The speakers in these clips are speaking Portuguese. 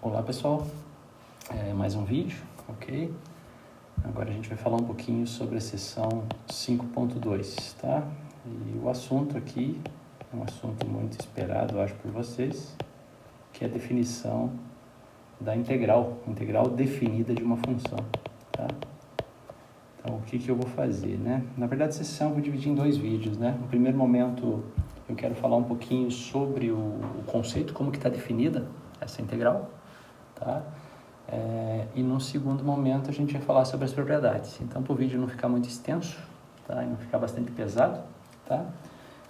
Olá pessoal, mais um vídeo, ok? Agora a gente vai falar um pouquinho sobre a seção 5.2, tá? E o assunto aqui é um assunto muito esperado, eu acho, por vocês, que é a definição da integral definida de uma função, tá? Então, o que eu vou fazer, né? Na verdade, essa sessão eu vou dividir em dois vídeos, né? No primeiro momento, eu quero falar um pouquinho sobre o conceito, como que está definida essa integral, tá? E no segundo momento, a gente vai falar sobre as propriedades. Então, para o vídeo não ficar muito extenso, tá? E não ficar bastante pesado, tá?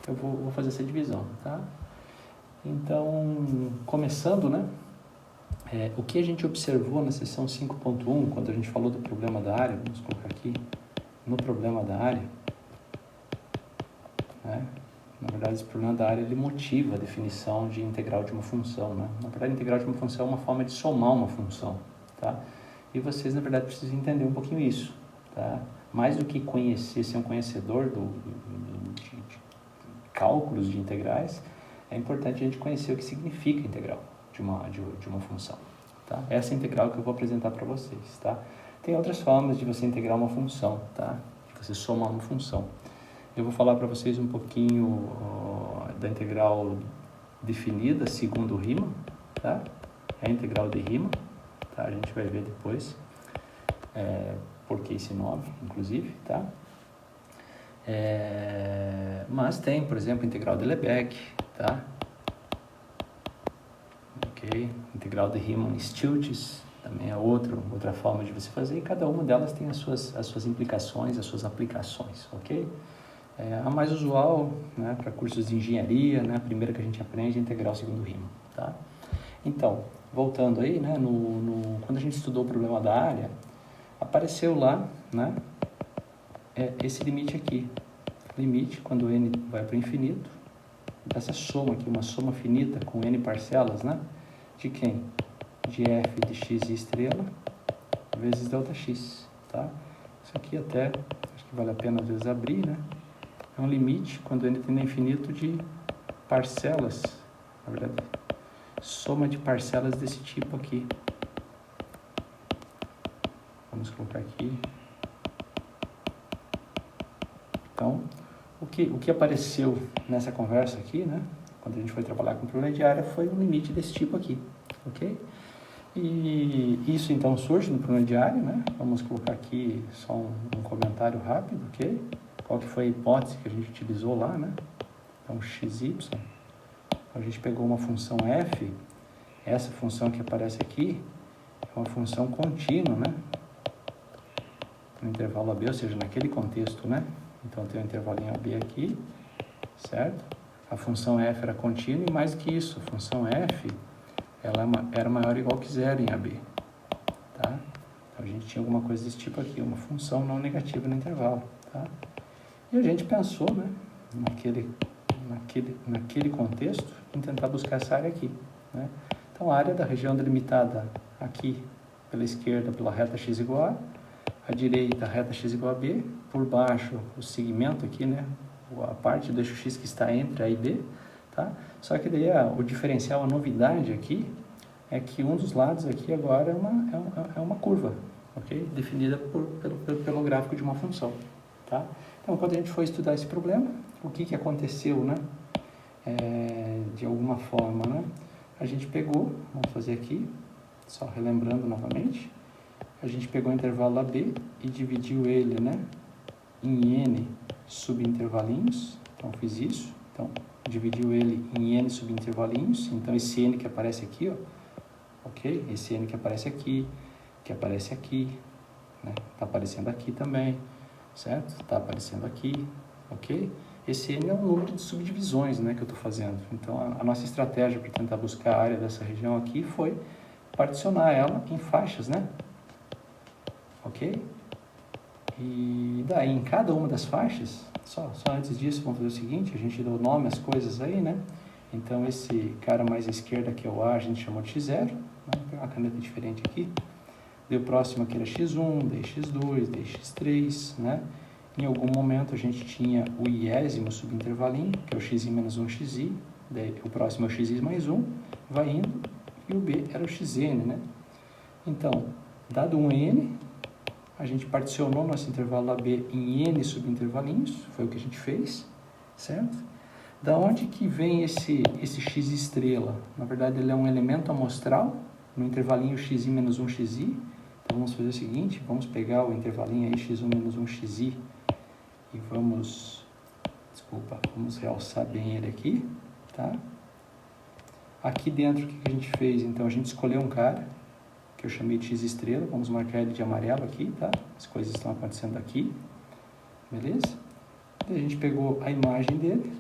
Eu vou fazer essa divisão, tá? Então, começando, né? O que a gente observou na seção 5.1, quando a gente falou do problema da área, vamos colocar aqui, no problema da área, né? Na verdade, esse problema da área, ele motiva a definição de integral de uma função, né? Na verdade, a integral de uma função é uma forma de somar uma função, tá? E vocês, na verdade, precisam entender um pouquinho isso, tá? Mais do que conhecer, ser um conhecedor de cálculos de integrais, é importante a gente conhecer o que significa integral de uma função, tá? Essa integral que eu vou apresentar para vocês, tá? Tem outras formas de você integrar uma função, tá? De você somar uma função. Eu vou falar para vocês um pouquinho da integral definida segundo Riemann, tá? É a integral de Riemann, tá? A gente vai ver depois por que esse nome, inclusive, tá? Mas tem, por exemplo, a integral de Lebesgue, tá? Ok? Integral de Riemann-Stieltjes também é outra forma de você fazer, e cada uma delas tem as suas implicações, as suas aplicações, ok? A mais usual, né, para cursos de engenharia, né, a primeira que a gente aprende é a integral segundo Riemann, tá? Então, voltando aí, né, quando a gente estudou o problema da área, apareceu lá, né, esse limite aqui. Limite, quando n vai para o infinito, dessa soma aqui, uma soma finita com n parcelas, né, de quem? De f de x e estrela vezes ΔX, tá? Isso aqui até, acho que vale a pena às vezes abrir, né? É um limite, quando n tende a infinito, de parcelas, na verdade, soma de parcelas desse tipo aqui. Vamos colocar aqui. Então, o que apareceu nessa conversa aqui, né, quando a gente foi trabalhar com problema de área, foi um limite desse tipo aqui, ok? E isso então surge no problema de área, né? Vamos colocar aqui só um comentário rápido, ok? Qual que foi a hipótese que a gente utilizou lá, né? Então, xy, a gente pegou uma função f, essa função que aparece aqui é uma função contínua, né? No intervalo AB, ou seja, naquele contexto, né? Então, tem um intervalinho AB aqui, certo? A função f era contínua e mais do que isso, a função f, ela era maior ou igual que zero em AB, tá? Então, a gente tinha alguma coisa desse tipo aqui, uma função não negativa no intervalo, tá? E a gente pensou, né, naquele contexto, em tentar buscar essa área aqui, né? Então, a área da região delimitada aqui pela esquerda, pela reta x igual a direita, a reta x igual a b, por baixo, o segmento aqui, né, a parte do eixo x que está entre A e B, tá? Só que daí o diferencial, a novidade aqui, é que um dos lados aqui agora é uma curva, ok? Definida pelo gráfico de uma função, tá? Então, quando a gente foi estudar esse problema, o que aconteceu, né? De alguma forma, né? A gente pegou, vamos fazer aqui, só relembrando novamente, a gente pegou o intervalo AB e dividiu ele, né, em n subintervalinhos, então fiz isso, então dividiu ele em n subintervalinhos, então esse n que aparece aqui, ó, ok? Esse n que aparece aqui, né? Tá aparecendo aqui também, certo? Tá aparecendo aqui, ok? Esse n é o número de subdivisões, né, que eu estou fazendo. Então, a nossa estratégia para tentar buscar a área dessa região aqui foi particionar ela em faixas, né? Ok? E daí, em cada uma das faixas, só antes disso, vamos fazer o seguinte, a gente deu nome às coisas aí, né? Então, esse cara mais à esquerda, que é o A, a gente chamou de x0, né? Vou pegar uma caneta diferente aqui. Daí o próximo aqui era x1, daí x2, daí x3, né? Em algum momento a gente tinha o iésimo subintervalinho, que é o xi menos 1xi, daí o próximo é o xi mais 1, vai indo, e o B era o xn, né? Então, dado um n, a gente particionou nosso intervalo AB em n subintervalinhos, foi o que a gente fez, certo? Da onde que vem esse x estrela? Na verdade, ele é um elemento amostral no intervalinho xi menos 1xi. Então, vamos fazer o seguinte, vamos pegar o intervalinho aí x1 menos 1xi e vamos realçar bem ele aqui, tá? Aqui dentro, o que a gente fez? Então, a gente escolheu um cara, que eu chamei de x estrela, vamos marcar ele de amarelo aqui, tá? As coisas estão acontecendo aqui, beleza? E a gente pegou a imagem dele,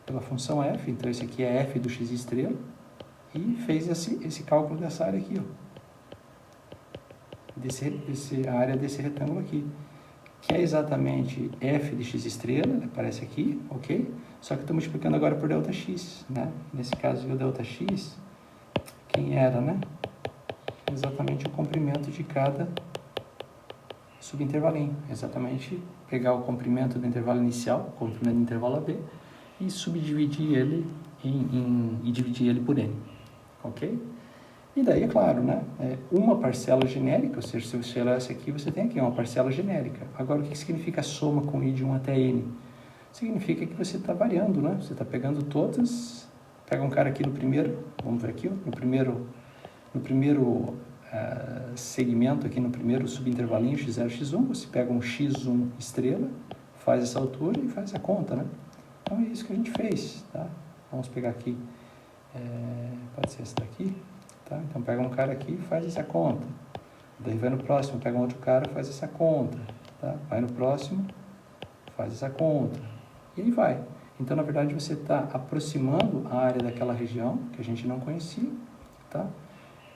pela função f, então esse aqui é f do x estrela, e fez esse cálculo dessa área aqui, ó. A área desse retângulo aqui, que é exatamente f de x estrela, ele aparece aqui, ok? Só que estou multiplicando agora por ΔX, né? Nesse caso, o ΔX, quem era, né? Exatamente o comprimento de cada subintervalinho. Exatamente pegar o comprimento do intervalo inicial, o comprimento do intervalo AB, e subdividir ele e dividir ele por n, ok? E daí, é claro, né? Uma parcela genérica, ou seja, se você olhar essa aqui, você tem aqui uma parcela genérica. Agora, o que significa soma com i de 1 até n? Significa que você está variando, né? Você está pegando todas, pega um cara aqui no primeiro, vamos ver aqui, ó, no primeiro segmento aqui, no primeiro subintervalinho x0, x1, você pega um x1 estrela, faz essa altura e faz a conta, né? Então, é isso que a gente fez, tá? Vamos pegar aqui, pode ser essa daqui, tá? Então, pega um cara aqui e faz essa conta. Daí vai no próximo, pega um outro cara e faz essa conta, tá? Vai no próximo, faz essa conta. E aí vai. Então, na verdade, você está aproximando a área daquela região, que a gente não conhecia, tá?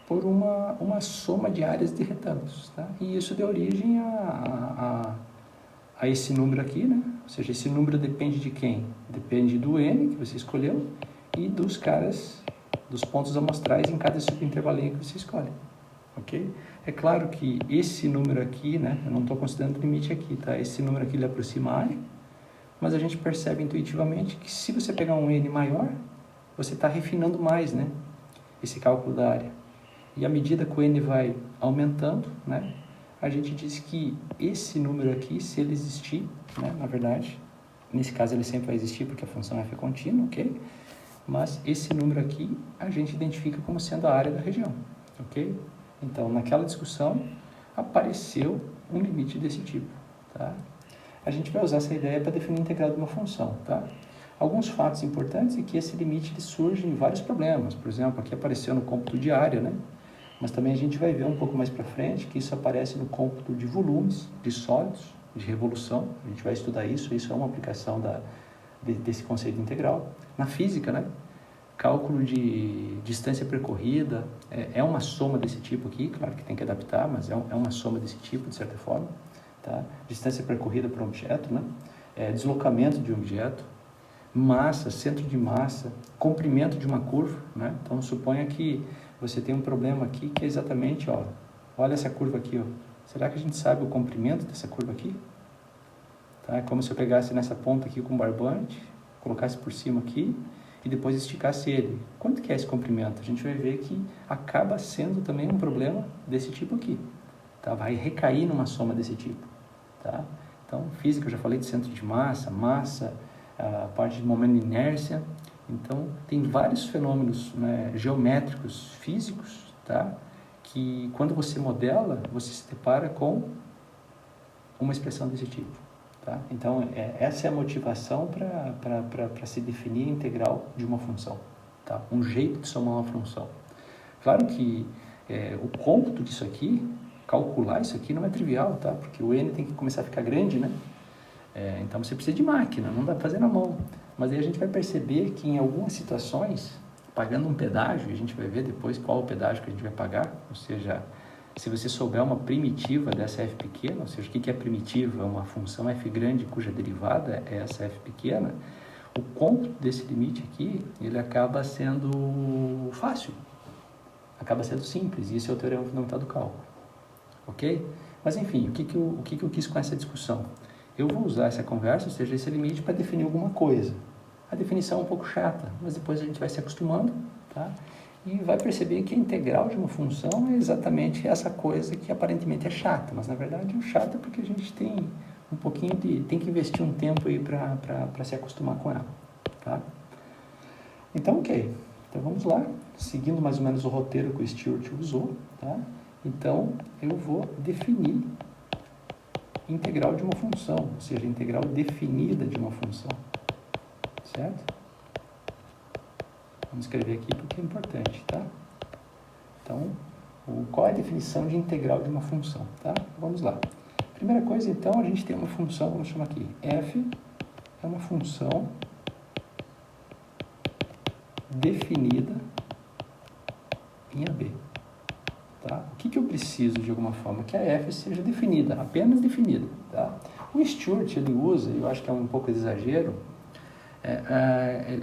Por uma soma de áreas de retângulos, tá? E isso deu origem a esse número aqui, né? Ou seja, esse número depende de quem? Depende do n que você escolheu e dos pontos amostrais em cada subintervalinho que você escolhe, ok? É claro que esse número aqui, né? Eu não estou considerando o limite aqui, tá? Esse número aqui, ele aproxima a área, mas a gente percebe intuitivamente que se você pegar um n maior, você está refinando mais, né? Esse cálculo da área. E à medida que o n vai aumentando, né? A gente diz que esse número aqui, se ele existir, né? Na verdade, nesse caso ele sempre vai existir porque a função f é contínua, ok? Mas esse número aqui a gente identifica como sendo a área da região, ok? Então, naquela discussão, apareceu um limite desse tipo, tá? A gente vai usar essa ideia para definir a integral de uma função, tá? Alguns fatos importantes é que esse limite ele surge em vários problemas. Por exemplo, aqui apareceu no cômputo de área, né? Mas também a gente vai ver um pouco mais para frente que isso aparece no cômputo de volumes, de sólidos, de revolução. A gente vai estudar isso é uma aplicação desse conceito integral. Na física, né? Cálculo de distância percorrida é uma soma desse tipo aqui, claro que tem que adaptar, mas é uma soma desse tipo, de certa forma. Tá? Distância percorrida por um objeto, né? Deslocamento de um objeto, massa, centro de massa, comprimento de uma curva, né? Então, suponha que você tem um problema aqui que é exatamente, ó, olha essa curva aqui, ó. Será que a gente sabe o comprimento dessa curva aqui? Tá? É como se eu pegasse nessa ponta aqui com um barbante, colocasse por cima aqui e depois esticasse ele. Quanto que é esse comprimento? A gente vai ver que acaba sendo também um problema desse tipo aqui. Tá? Vai recair numa soma desse tipo. Tá? Então, física, eu já falei de centro de massa, a parte de momento de inércia. Então, tem vários fenômenos, né, geométricos, físicos, tá? Que quando você modela, você se depara com uma expressão desse tipo. Tá? Então, essa é a motivação para se definir a integral de uma função. Tá? Um jeito de somar uma função. Claro que o cômputo disso aqui, calcular isso aqui não é trivial, tá? Porque o n tem que começar a ficar grande, né? Então você precisa de máquina, não dá para fazer na mão. Mas aí a gente vai perceber que em algumas situações, pagando um pedágio, e a gente vai ver depois qual o pedágio que a gente vai pagar, ou seja, se você souber uma primitiva dessa f pequena, ou seja, o que é primitiva? É uma função f grande cuja derivada é essa f pequena, o cômputo desse limite aqui, ele acaba sendo fácil, acaba sendo simples, e esse é o teorema fundamental do cálculo. Ok? Mas enfim, o que eu quis com essa discussão? Eu vou usar essa conversa, ou seja, esse limite para definir alguma coisa. A definição é um pouco chata, mas depois a gente vai se acostumando, tá? E vai perceber que a integral de uma função é exatamente essa coisa que aparentemente é chata, mas na verdade o chato é porque a gente tem um pouquinho tem que investir um tempo aí para se acostumar com ela, tá? Então, ok. Então vamos lá, seguindo mais ou menos o roteiro que o Stewart usou, tá? Então eu vou definir integral de uma função, ou seja, integral definida de uma função, certo? Vamos escrever aqui porque é importante, tá? Então, qual é a definição de integral de uma função, tá? Vamos lá. Primeira coisa, então, a gente tem uma função, vamos chamar aqui, f é uma função definida em AB, tá? O que eu preciso, de alguma forma, que a f seja definida, apenas definida, tá? O Stewart, ele usa, eu acho que é um pouco de exagero,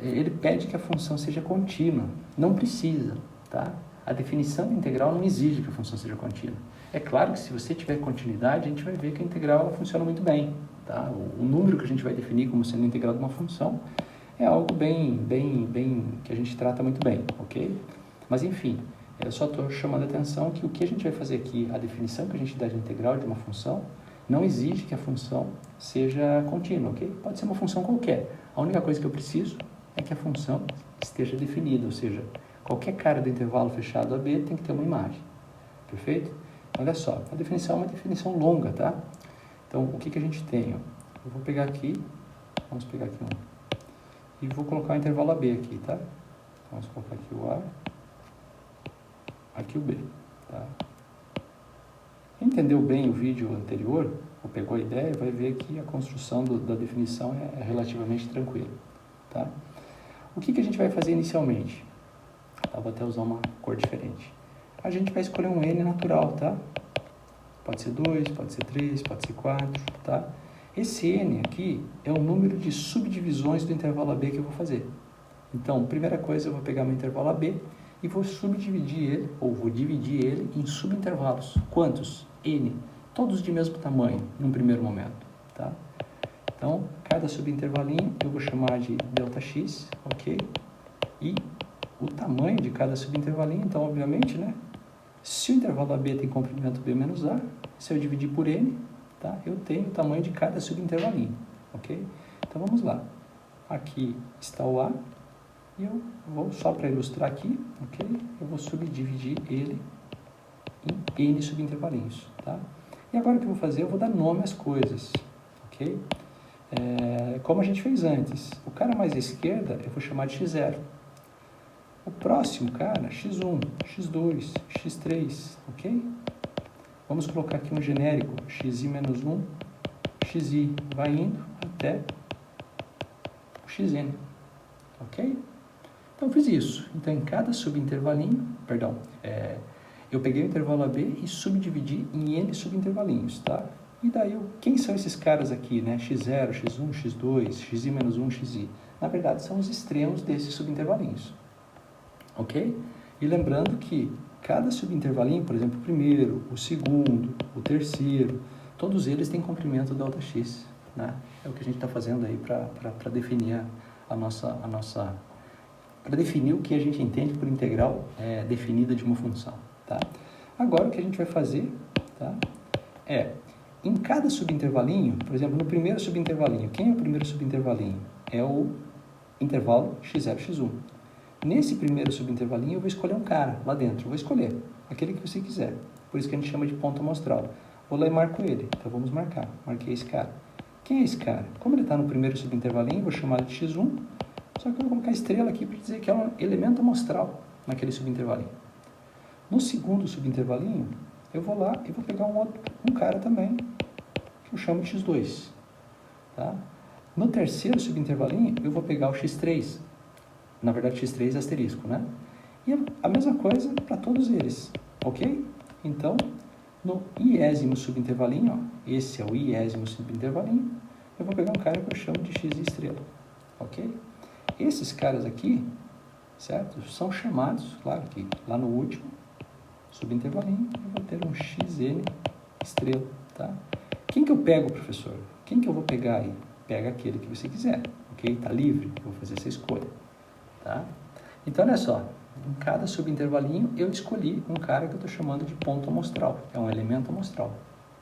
ele pede que a função seja contínua. Não precisa, tá? A definição de integral não exige que a função seja contínua. É claro que se você tiver continuidade, a gente vai ver que a integral ela funciona muito bem, tá? O número que a gente vai definir como sendo integral de uma função é algo bem que a gente trata muito bem, ok? Mas enfim, eu só estou chamando a atenção que o que a gente vai fazer aqui, a definição que a gente dá de integral de uma função, não exige que a função seja contínua, ok? Pode ser uma função qualquer. A única coisa que eu preciso é que a função esteja definida, ou seja, qualquer cara do intervalo fechado AB tem que ter uma imagem. Perfeito? Olha só, a definição é uma definição longa, tá? Então, o que a gente tem? Eu vou pegar aqui, vamos pegar aqui e vou colocar o intervalo AB aqui, tá? Vamos colocar aqui o A, aqui o B, tá? Quem entendeu bem o vídeo anterior, ou pegou a ideia, vai ver que a construção da definição é relativamente tranquila, tá? O que a gente vai fazer inicialmente? Vou até usar uma cor diferente. A gente vai escolher um N natural, tá? Pode ser 2, pode ser 3, pode ser 4, tá? Esse N aqui é o número de subdivisões do intervalo AB que eu vou fazer. Então, primeira coisa, eu vou pegar meu intervalo AB e vou subdividir ele, ou vou dividir ele em subintervalos. Quantos? N. Todos de mesmo tamanho, num primeiro momento, tá? Então, cada subintervalinho eu vou chamar de ΔX, ok? E o tamanho de cada subintervalinho, então, obviamente, né? Se o intervalo AB tem comprimento B menos A, se eu dividir por N, tá? Eu tenho o tamanho de cada subintervalinho, ok? Então, vamos lá. Aqui está o A, e eu vou, só para ilustrar aqui, ok? Eu vou subdividir ele em N subintervalinhos, tá? E agora o que eu vou fazer? Eu vou dar nome às coisas, ok? Como a gente fez antes. O cara mais à esquerda eu vou chamar de x0. O próximo cara, x1, x2, x3, ok? Vamos colocar aqui um genérico, xi menos 1, xi vai indo até o xn, ok? Então eu fiz isso. Então em cada subintervalinho, perdão, eu peguei o intervalo AB e subdividi em N subintervalinhos, tá? E daí, quem são esses caras aqui, né? x0, x1, x2, xi menos 1, xi. Na verdade, são os extremos desses subintervalinhos, ok? E lembrando que cada subintervalinho, por exemplo, o primeiro, o segundo, o terceiro, todos eles têm comprimento ΔX, né? É o que a gente está fazendo aí para definir a nossa para definir o que a gente entende por integral definida de uma função, tá? Agora, o que a gente vai fazer, tá? Em cada subintervalinho, por exemplo, no primeiro subintervalinho, quem é o primeiro subintervalinho? É o intervalo x0, x1. Nesse primeiro subintervalinho, eu vou escolher um cara lá dentro. Eu vou escolher aquele que você quiser. Por isso que a gente chama de ponto amostral. Vou lá e marco ele. Então, vamos marcar. Marquei esse cara. Quem é esse cara? Como ele está no primeiro subintervalinho, eu vou chamar de x1. Só que eu vou colocar estrela aqui para dizer que é um elemento amostral naquele subintervalinho. No segundo subintervalinho, eu vou lá e vou pegar um cara também, que eu chamo de x2. Tá? No terceiro subintervalinho, eu vou pegar o x3. Na verdade, x3 é asterisco, né? E a mesma coisa para todos eles, ok? Então, no iésimo subintervalinho, ó, esse é o iésimo subintervalinho, eu vou pegar um cara que eu chamo de x estrela, ok? Esses caras aqui, certo? São chamados, claro que lá no último subintervalinho, eu vou ter um xn estrela, tá? Quem que eu pego, professor? Quem que eu vou pegar aí? Pega aquele que você quiser, ok? Tá livre, eu vou fazer essa escolha, tá? Então, olha só, Em cada subintervalinho, eu escolhi um cara que eu estou chamando de ponto amostral, é um elemento amostral.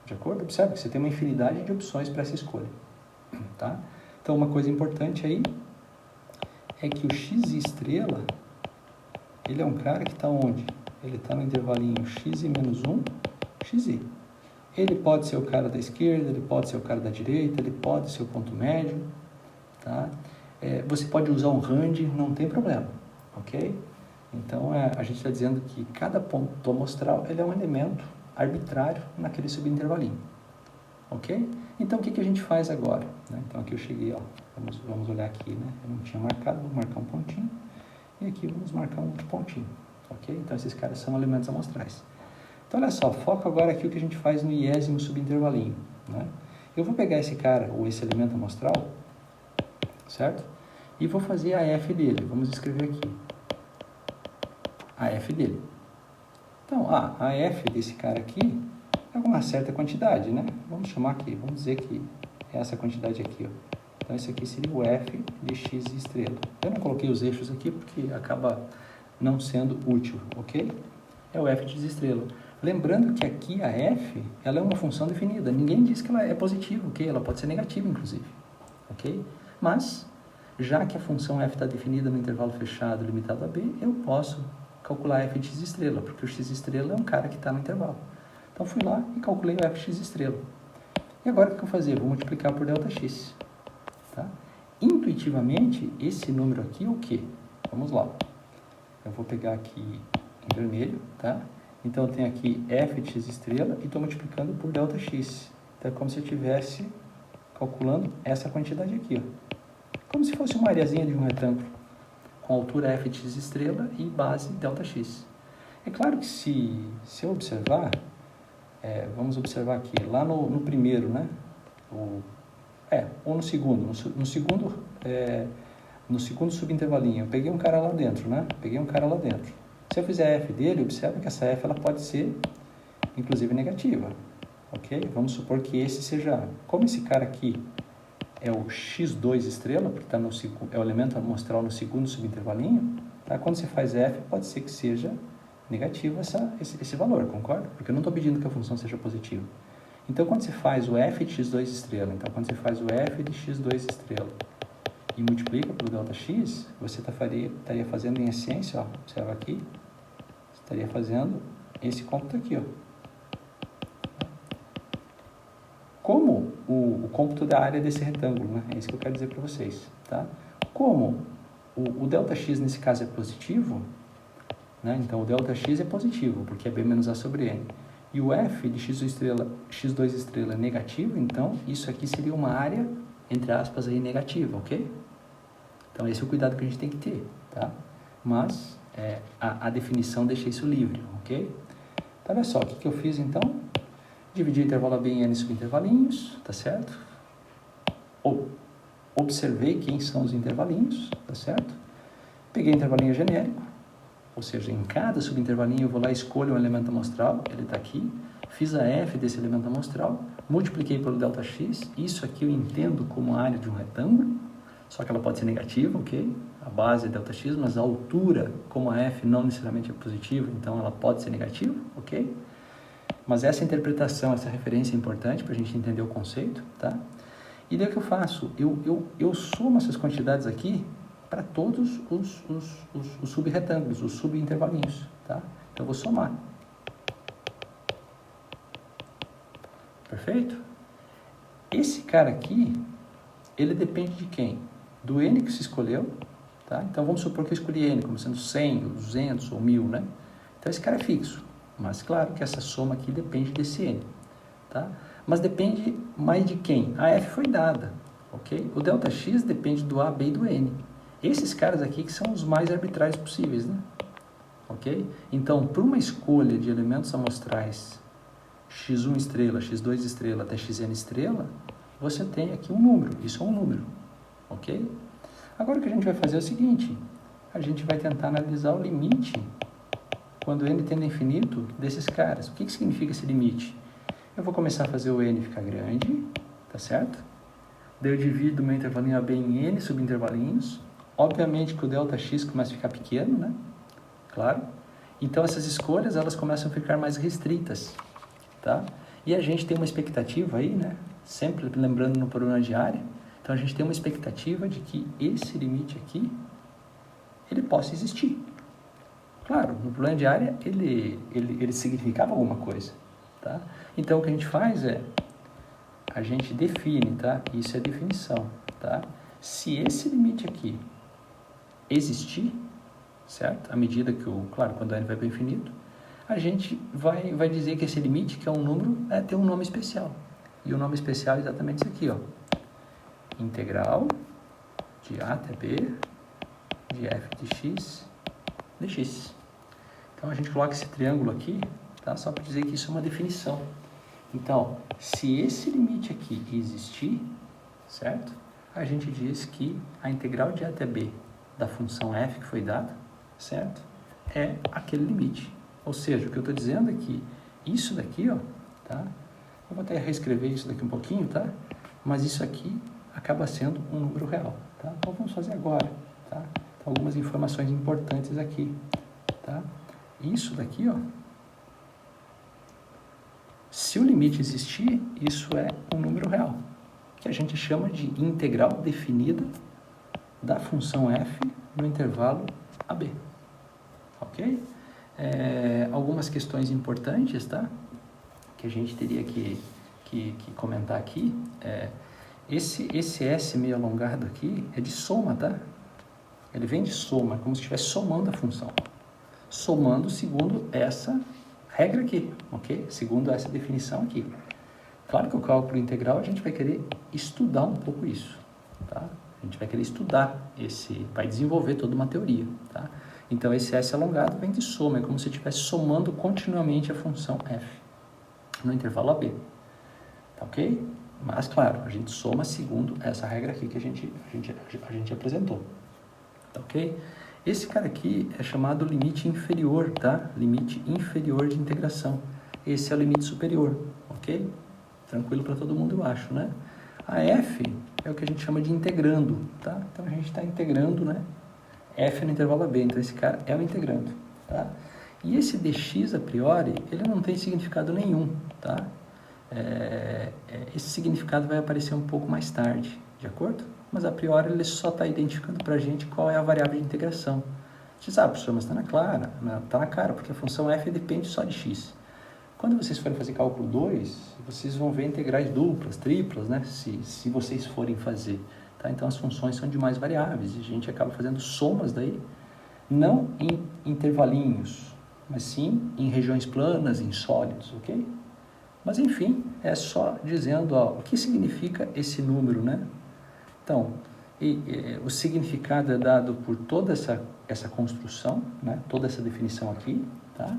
De acordo? Observe que você tem uma infinidade de opções para essa escolha. Tá? Então, uma coisa importante aí é que o x estrela, ele é um cara que está onde? Ele está no intervalinho x e menos 1, xi. Ele pode ser o cara da esquerda, ele pode ser o cara da direita, ele pode ser o ponto médio, tá? Você pode usar um RAND, não tem problema, ok? Então, a gente está dizendo que cada ponto amostral ele é um elemento arbitrário naquele subintervalinho, ok? Então, o que a gente faz agora? Né? Então, aqui eu cheguei, ó, vamos olhar aqui, né? Eu não tinha marcado, vou marcar um pontinho, e aqui vamos marcar um outro pontinho, ok? Então, esses caras são elementos amostrais. Então, olha só, foco agora aqui o que a gente faz no iésimo subintervalinho, né? Eu vou pegar esse cara, ou esse elemento amostral, certo? E vou fazer a F dele, vamos escrever aqui. A F dele. Então, a F desse cara aqui é uma certa quantidade, né? Vamos chamar aqui, vamos dizer que é essa quantidade aqui, ó. Então, esse aqui seria o F de x estrela. Eu não coloquei os eixos aqui porque acaba não sendo útil, ok? É o F de x estrela. Lembrando que aqui a F, ela é uma função definida. Ninguém diz que ela é positiva, ok? Ela pode ser negativa, inclusive, ok? Mas, já que a função F está definida no intervalo fechado limitado a B, eu posso calcular F de x estrela, porque o x estrela é um cara que está no intervalo. Então, fui lá e calculei o F de x estrela. E agora, o que eu vou fazer? Vou multiplicar por ΔX. Tá? Intuitivamente, esse número aqui é o quê? Vamos lá. Eu vou pegar aqui em vermelho, tá? Então, eu tenho aqui F de x estrela e estou multiplicando por ΔX. Então, é como se eu estivesse calculando essa quantidade aqui, ó. Como se fosse uma areazinha de um retângulo, com altura F de x estrela e base ΔX. É claro que se eu observar, vamos observar aqui, lá no primeiro, né? Ou no segundo. No segundo subintervalinho, eu peguei um cara lá dentro, né? Se eu fizer F dele, observa que essa F ela pode ser, inclusive, negativa, ok? Vamos supor que esse seja, como esse cara aqui é o x2 estrela, porque é o elemento amostral no segundo subintervalinho, tá? Quando você faz F, pode ser que seja negativo esse valor, concorda? Porque eu não estou pedindo que a função seja positiva. Então, quando você faz o F de x2 estrela, quando você faz o F de x2 estrela e multiplica pelo ΔX, você estaria fazendo em essência, ó, observa aqui, estaria fazendo esse cômputo aqui, ó. Como o cômputo da área desse retângulo, né? É isso que eu quero dizer para vocês, tá? Como o ΔX nesse caso é positivo, né? Então o ΔX é positivo, porque é B menos A sobre N. E o F de x2 estrela é negativo, então isso aqui seria uma área, entre aspas, aí, negativa, ok? Então esse é o cuidado que a gente tem que ter, tá? Mas a definição deixa isso livre, ok? Então olha só, o que eu fiz então? Dividi o intervalo AB em N subintervalinhos, tá certo? Observei quem são os intervalinhos, tá certo? Peguei o intervalinho genérico, ou seja, em cada subintervalinho eu vou lá e escolho um elemento amostral, ele está aqui, fiz a F desse elemento amostral, multipliquei pelo ΔX, isso aqui eu entendo como a área de um retângulo, só que ela pode ser negativa, ok? A base é ΔX, mas a altura, como a F não necessariamente é positiva, então ela pode ser negativa, ok? Mas essa interpretação, essa referência é importante para a gente entender o conceito, tá? E daí o que eu faço? Eu somo essas quantidades aqui para todos os subretângulos, os subintervalinhos, tá? Então eu vou somar. Perfeito? Esse cara aqui, ele depende de quem? Do N que se escolheu, tá? Então vamos supor que eu escolhi N como sendo 100, 200 ou 1000, né? Então esse cara é fixo. Mas claro que essa soma aqui depende desse N, tá? Mas depende mais de quem? A F foi dada, ok? O ΔX depende do A, B e do N. Esses caras aqui que são os mais arbitrários possíveis, né? Ok? Então, para uma escolha de elementos amostrais x1 estrela, x2 estrela até xn estrela, você tem aqui um número, isso é um número, ok? Agora o que a gente vai fazer é o seguinte, a gente vai tentar analisar o limite quando n tende a infinito desses caras. O que significa esse limite? Eu vou começar a fazer o n ficar grande, tá certo? Daí eu divido meu intervalinho AB em n subintervalinhos. Obviamente que o ΔX começa a ficar pequeno, né? claro? Então, essas escolhas, elas começam a ficar mais restritas, tá? E a gente tem uma expectativa aí, né? Sempre lembrando no problema de área, então a gente tem uma expectativa de que esse limite aqui, ele possa existir. Claro, no problema de área, ele significava alguma coisa, tá? Então, o que a gente faz é, a gente define, tá? Isso é definição, tá? Se esse limite aqui existir, certo? À medida que claro, quando n vai para o infinito, a gente vai dizer que esse limite, que é um número, tem um nome especial. E o nome especial é exatamente isso aqui, ó. Integral de a até b de f de x dx. Então, a gente coloca esse triângulo aqui, tá? Só para dizer que isso é uma definição. Então, se esse limite aqui existir, certo? A gente diz que a integral de a até b da função f que foi dada, certo? É aquele limite. Ou seja, o que eu estou dizendo é que isso daqui, ó, tá? Eu vou até reescrever isso daqui um pouquinho, tá? Mas isso aqui acaba sendo um número real, tá? Então, vamos fazer agora, tá? Então, algumas informações importantes aqui, tá? Isso daqui, ó, se o limite existir, isso é um número real, que a gente chama de integral definida da função f no intervalo AB, ok? Algumas questões importantes, tá? Que a gente teria que comentar aqui. Esse S meio alongado aqui é de soma, tá? Ele vem de soma, como se estivesse somando a função. Somando segundo essa regra aqui, ok? Segundo essa definição aqui. Claro que o cálculo integral a gente vai querer estudar um pouco isso, tá? A gente vai querer estudar vai desenvolver toda uma teoria, tá? Então, esse S alongado vem de soma, é como se estivesse somando continuamente a função f no intervalo AB, tá ok? Mas, claro, a gente soma segundo essa regra aqui que a gente apresentou, tá ok? Esse cara aqui é chamado limite inferior, tá? Limite inferior de integração. Esse é o limite superior, ok? Tranquilo para todo mundo, eu acho, né? A f é o que a gente chama de integrando, tá? Então, a gente está integrando, né? F no intervalo AB, então esse cara é o integrando, tá? E esse dx, a priori, ele não tem significado nenhum, tá? Esse significado vai aparecer um pouco mais tarde, de acordo? Mas a priori ele só está identificando para a gente qual é a variável de integração. Você sabe, professor, mas está na cara, porque a função f depende só de x. Quando vocês forem fazer cálculo 2, vocês vão ver integrais duplas, triplas, né? Se vocês forem fazer. Tá? Então, as funções são de mais variáveis e a gente acaba fazendo somas daí, não em intervalinhos, mas sim em regiões planas, em sólidos, ok? Mas, enfim, é só dizendo o que significa esse número, né? Então, o significado é dado por toda essa construção, né? Toda essa definição aqui, tá?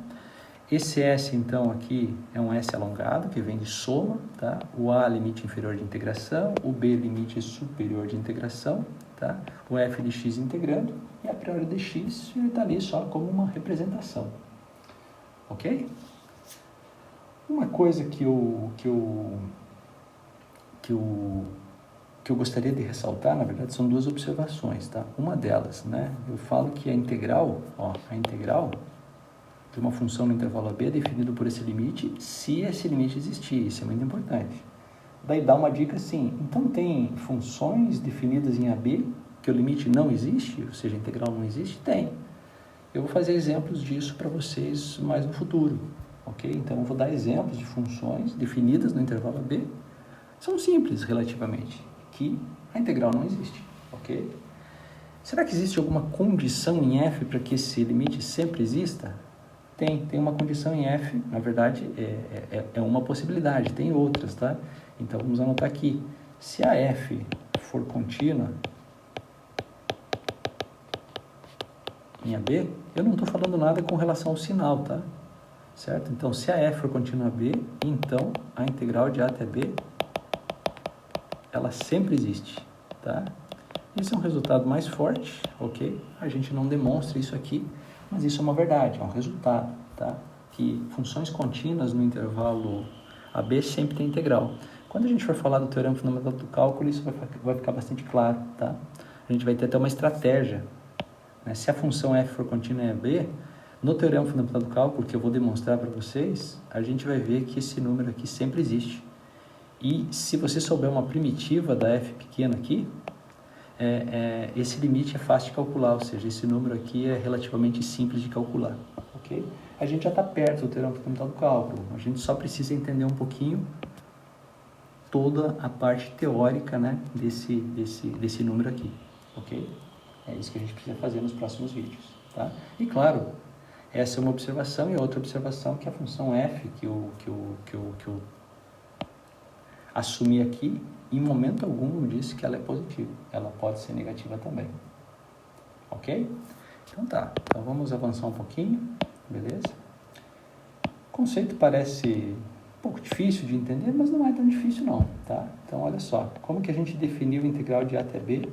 Esse S, então, aqui é um S alongado, que vem de soma, tá? O A, limite inferior de integração, o B, limite superior de integração, tá? O F de x integrando, e a priori dx, ele está ali só como uma representação, ok? Uma coisa que eu gostaria de ressaltar, na verdade, são duas observações, tá? Uma delas, né? Eu falo que a integral de uma função no intervalo AB é definido por esse limite, se esse limite existir. Isso é muito importante. Daí dá uma dica assim, então tem funções definidas em AB que o limite não existe, ou seja, a integral não existe? Tem. Eu vou fazer exemplos disso para vocês mais no futuro, ok? Então, eu vou dar exemplos de funções definidas no intervalo AB. São simples, relativamente, que a integral não existe, ok? Será que existe alguma condição em f para que esse limite sempre exista? Tem uma condição em f, na verdade, é uma possibilidade, tem outras, tá? Então, vamos anotar aqui. Se a f for contínua em AB, eu não estou falando nada com relação ao sinal, tá? Certo? Então, se a f for contínua a B, então a integral de a até b, ela sempre existe, tá? Isso é um resultado mais forte, ok? A gente não demonstra isso aqui, mas isso é uma verdade, é um resultado, tá? Que funções contínuas no intervalo AB sempre tem integral. Quando a gente for falar do teorema fundamental do cálculo, isso vai ficar bastante claro, tá? A gente vai ter até uma estratégia, né? Se a função f for contínua em AB, No teorema fundamental do cálculo, que eu vou demonstrar para vocês, a gente vai ver que esse número aqui sempre existe. E se você souber uma primitiva da f pequena aqui, esse limite é fácil de calcular, ou seja, esse número aqui é relativamente simples de calcular, ok? A gente já está perto do teorema fundamental do cálculo, a gente só precisa entender um pouquinho toda a parte teórica, né, desse número aqui, ok? É isso que a gente precisa fazer nos próximos vídeos, tá? E claro, essa é uma observação, e outra observação que a função f que eu assumi aqui, em momento algum eu disse que ela é positiva, ela pode ser negativa também, ok? Então tá, então vamos avançar um pouquinho, beleza? O conceito parece um pouco difícil de entender, mas não é tão difícil não, tá? Então olha só, como que a gente definiu o integral de a até b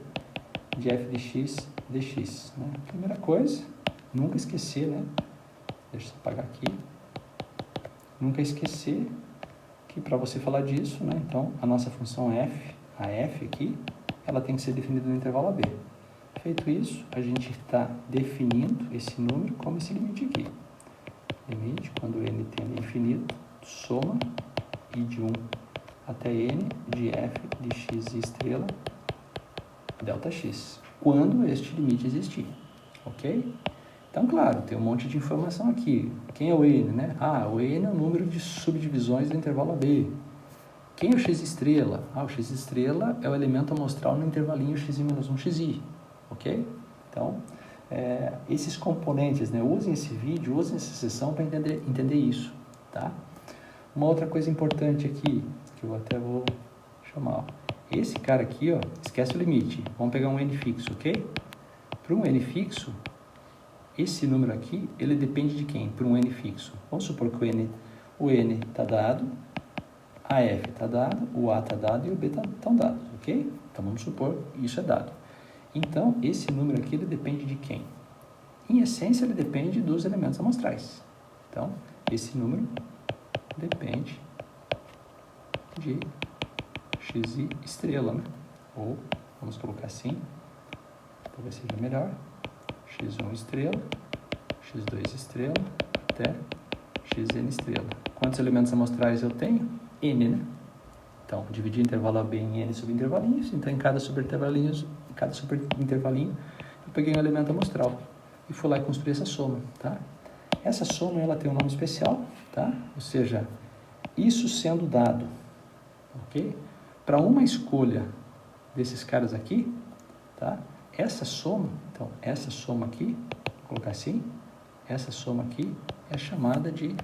de f de x dx, né? Primeira coisa, nunca esquecer, né? Deixa eu apagar aqui. Nunca esquecer que para você falar disso, né? Então, a nossa função f, a f aqui, ela tem que ser definida no intervalo AB. Feito isso, a gente está definindo esse número como esse limite aqui. Limite, quando n tende a infinito, soma i de 1 até n de f de x estrela delta x, quando este limite existir, ok? Então, claro, tem um monte de informação aqui. Quem é o n, né? Ah, o n é o número de subdivisões do intervalo AB. Quem é o x estrela? Ah, o x estrela é o elemento amostral no intervalinho xi menos 1 xi, ok? Então, esses componentes, né? Usem esse vídeo, usem essa sessão para entender isso, tá? Uma outra coisa importante aqui, que eu até vou chamar, ó. Esse cara aqui, ó, esquece o limite. Vamos pegar um n fixo, ok? Para um n fixo, esse número aqui, ele depende de quem? Para um n fixo. Vamos supor que o n está dado, a f está dado, o a está dado e o b estão dados, ok? Então vamos supor que isso é dado. Então, esse número aqui, ele depende de quem? Em essência, ele depende dos elementos amostrais. Então, esse número depende de xi estrela, né? Ou, vamos colocar assim, talvez seja melhor, x1 estrela, x2 estrela, até xn estrela. Quantos elementos amostrais eu tenho? N, né? Então, dividir intervalo AB em n subintervalinhos, então em cada subintervalinho, eu peguei um elemento amostral e fui lá e construí essa soma, tá? Essa soma, ela tem um nome especial, tá? Ou seja, isso sendo dado, ok? Para uma escolha desses caras aqui, tá? Essa soma, então, essa soma aqui, vou colocar assim, essa soma aqui é chamada de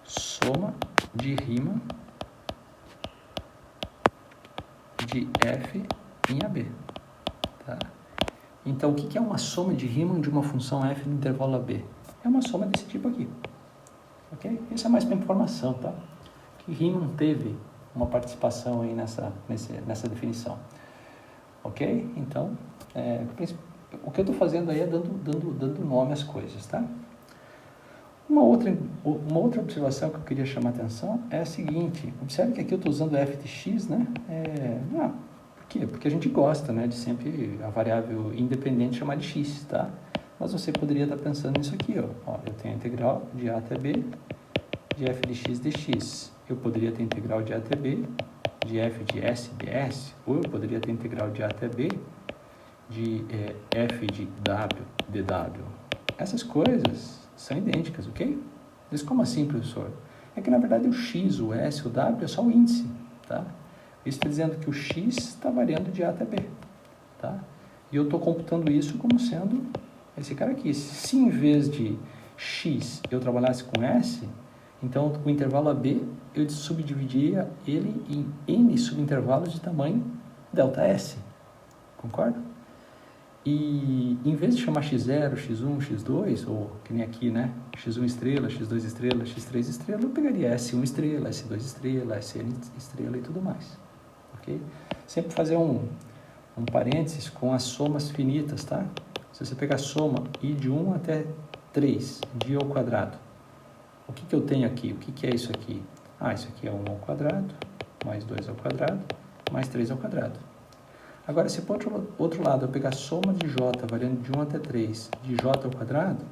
soma de Riemann de f em AB, tá? Então, o que é uma soma de Riemann de uma função f no intervalo AB? É uma soma desse tipo aqui, ok? Isso é mais para informação, tá? Que Riemann teve uma participação aí nessa definição, ok? Então, o que eu estou fazendo aí é dando nome às coisas, tá? Uma outra observação que eu queria chamar a atenção é a seguinte: observe que aqui eu estou usando f de x, né? Por quê? Porque a gente gosta, né, de sempre a variável independente chamar de x, tá? Mas você poderia estar pensando nisso aqui, ó. Eu tenho a integral de a até b de f de x dx. Eu poderia ter integral de a até b de f de s ds, ou eu poderia ter integral de a até b de f de w dw. Essas coisas são idênticas, ok? Mas como assim, professor? É que na verdade o x, o s, o w é só o índice, tá? Isso está dizendo que o x está variando de a até b, tá? E eu estou computando isso como sendo esse cara aqui. Se em vez de x eu trabalhasse com s, então o intervalo AB eu subdividiria ele em n subintervalos de tamanho ΔS, concorda? E em vez de chamar x0, x1, x2, ou que nem aqui, né? x1 estrela, x2 estrela, x3 estrela, eu pegaria S1 estrela, S2 estrela, Sn estrela e tudo mais, ok? Sempre fazer um parênteses com as somas finitas, tá? Se você pegar a soma i de 1 até 3, de i ao quadrado, o que eu tenho aqui? O que é isso aqui? Ah, isso aqui é 1 ao quadrado, mais 2 ao quadrado, mais 3 ao quadrado. Agora, se por outro lado eu pegar a soma de j variando de 1 até 3, de j ao quadrado,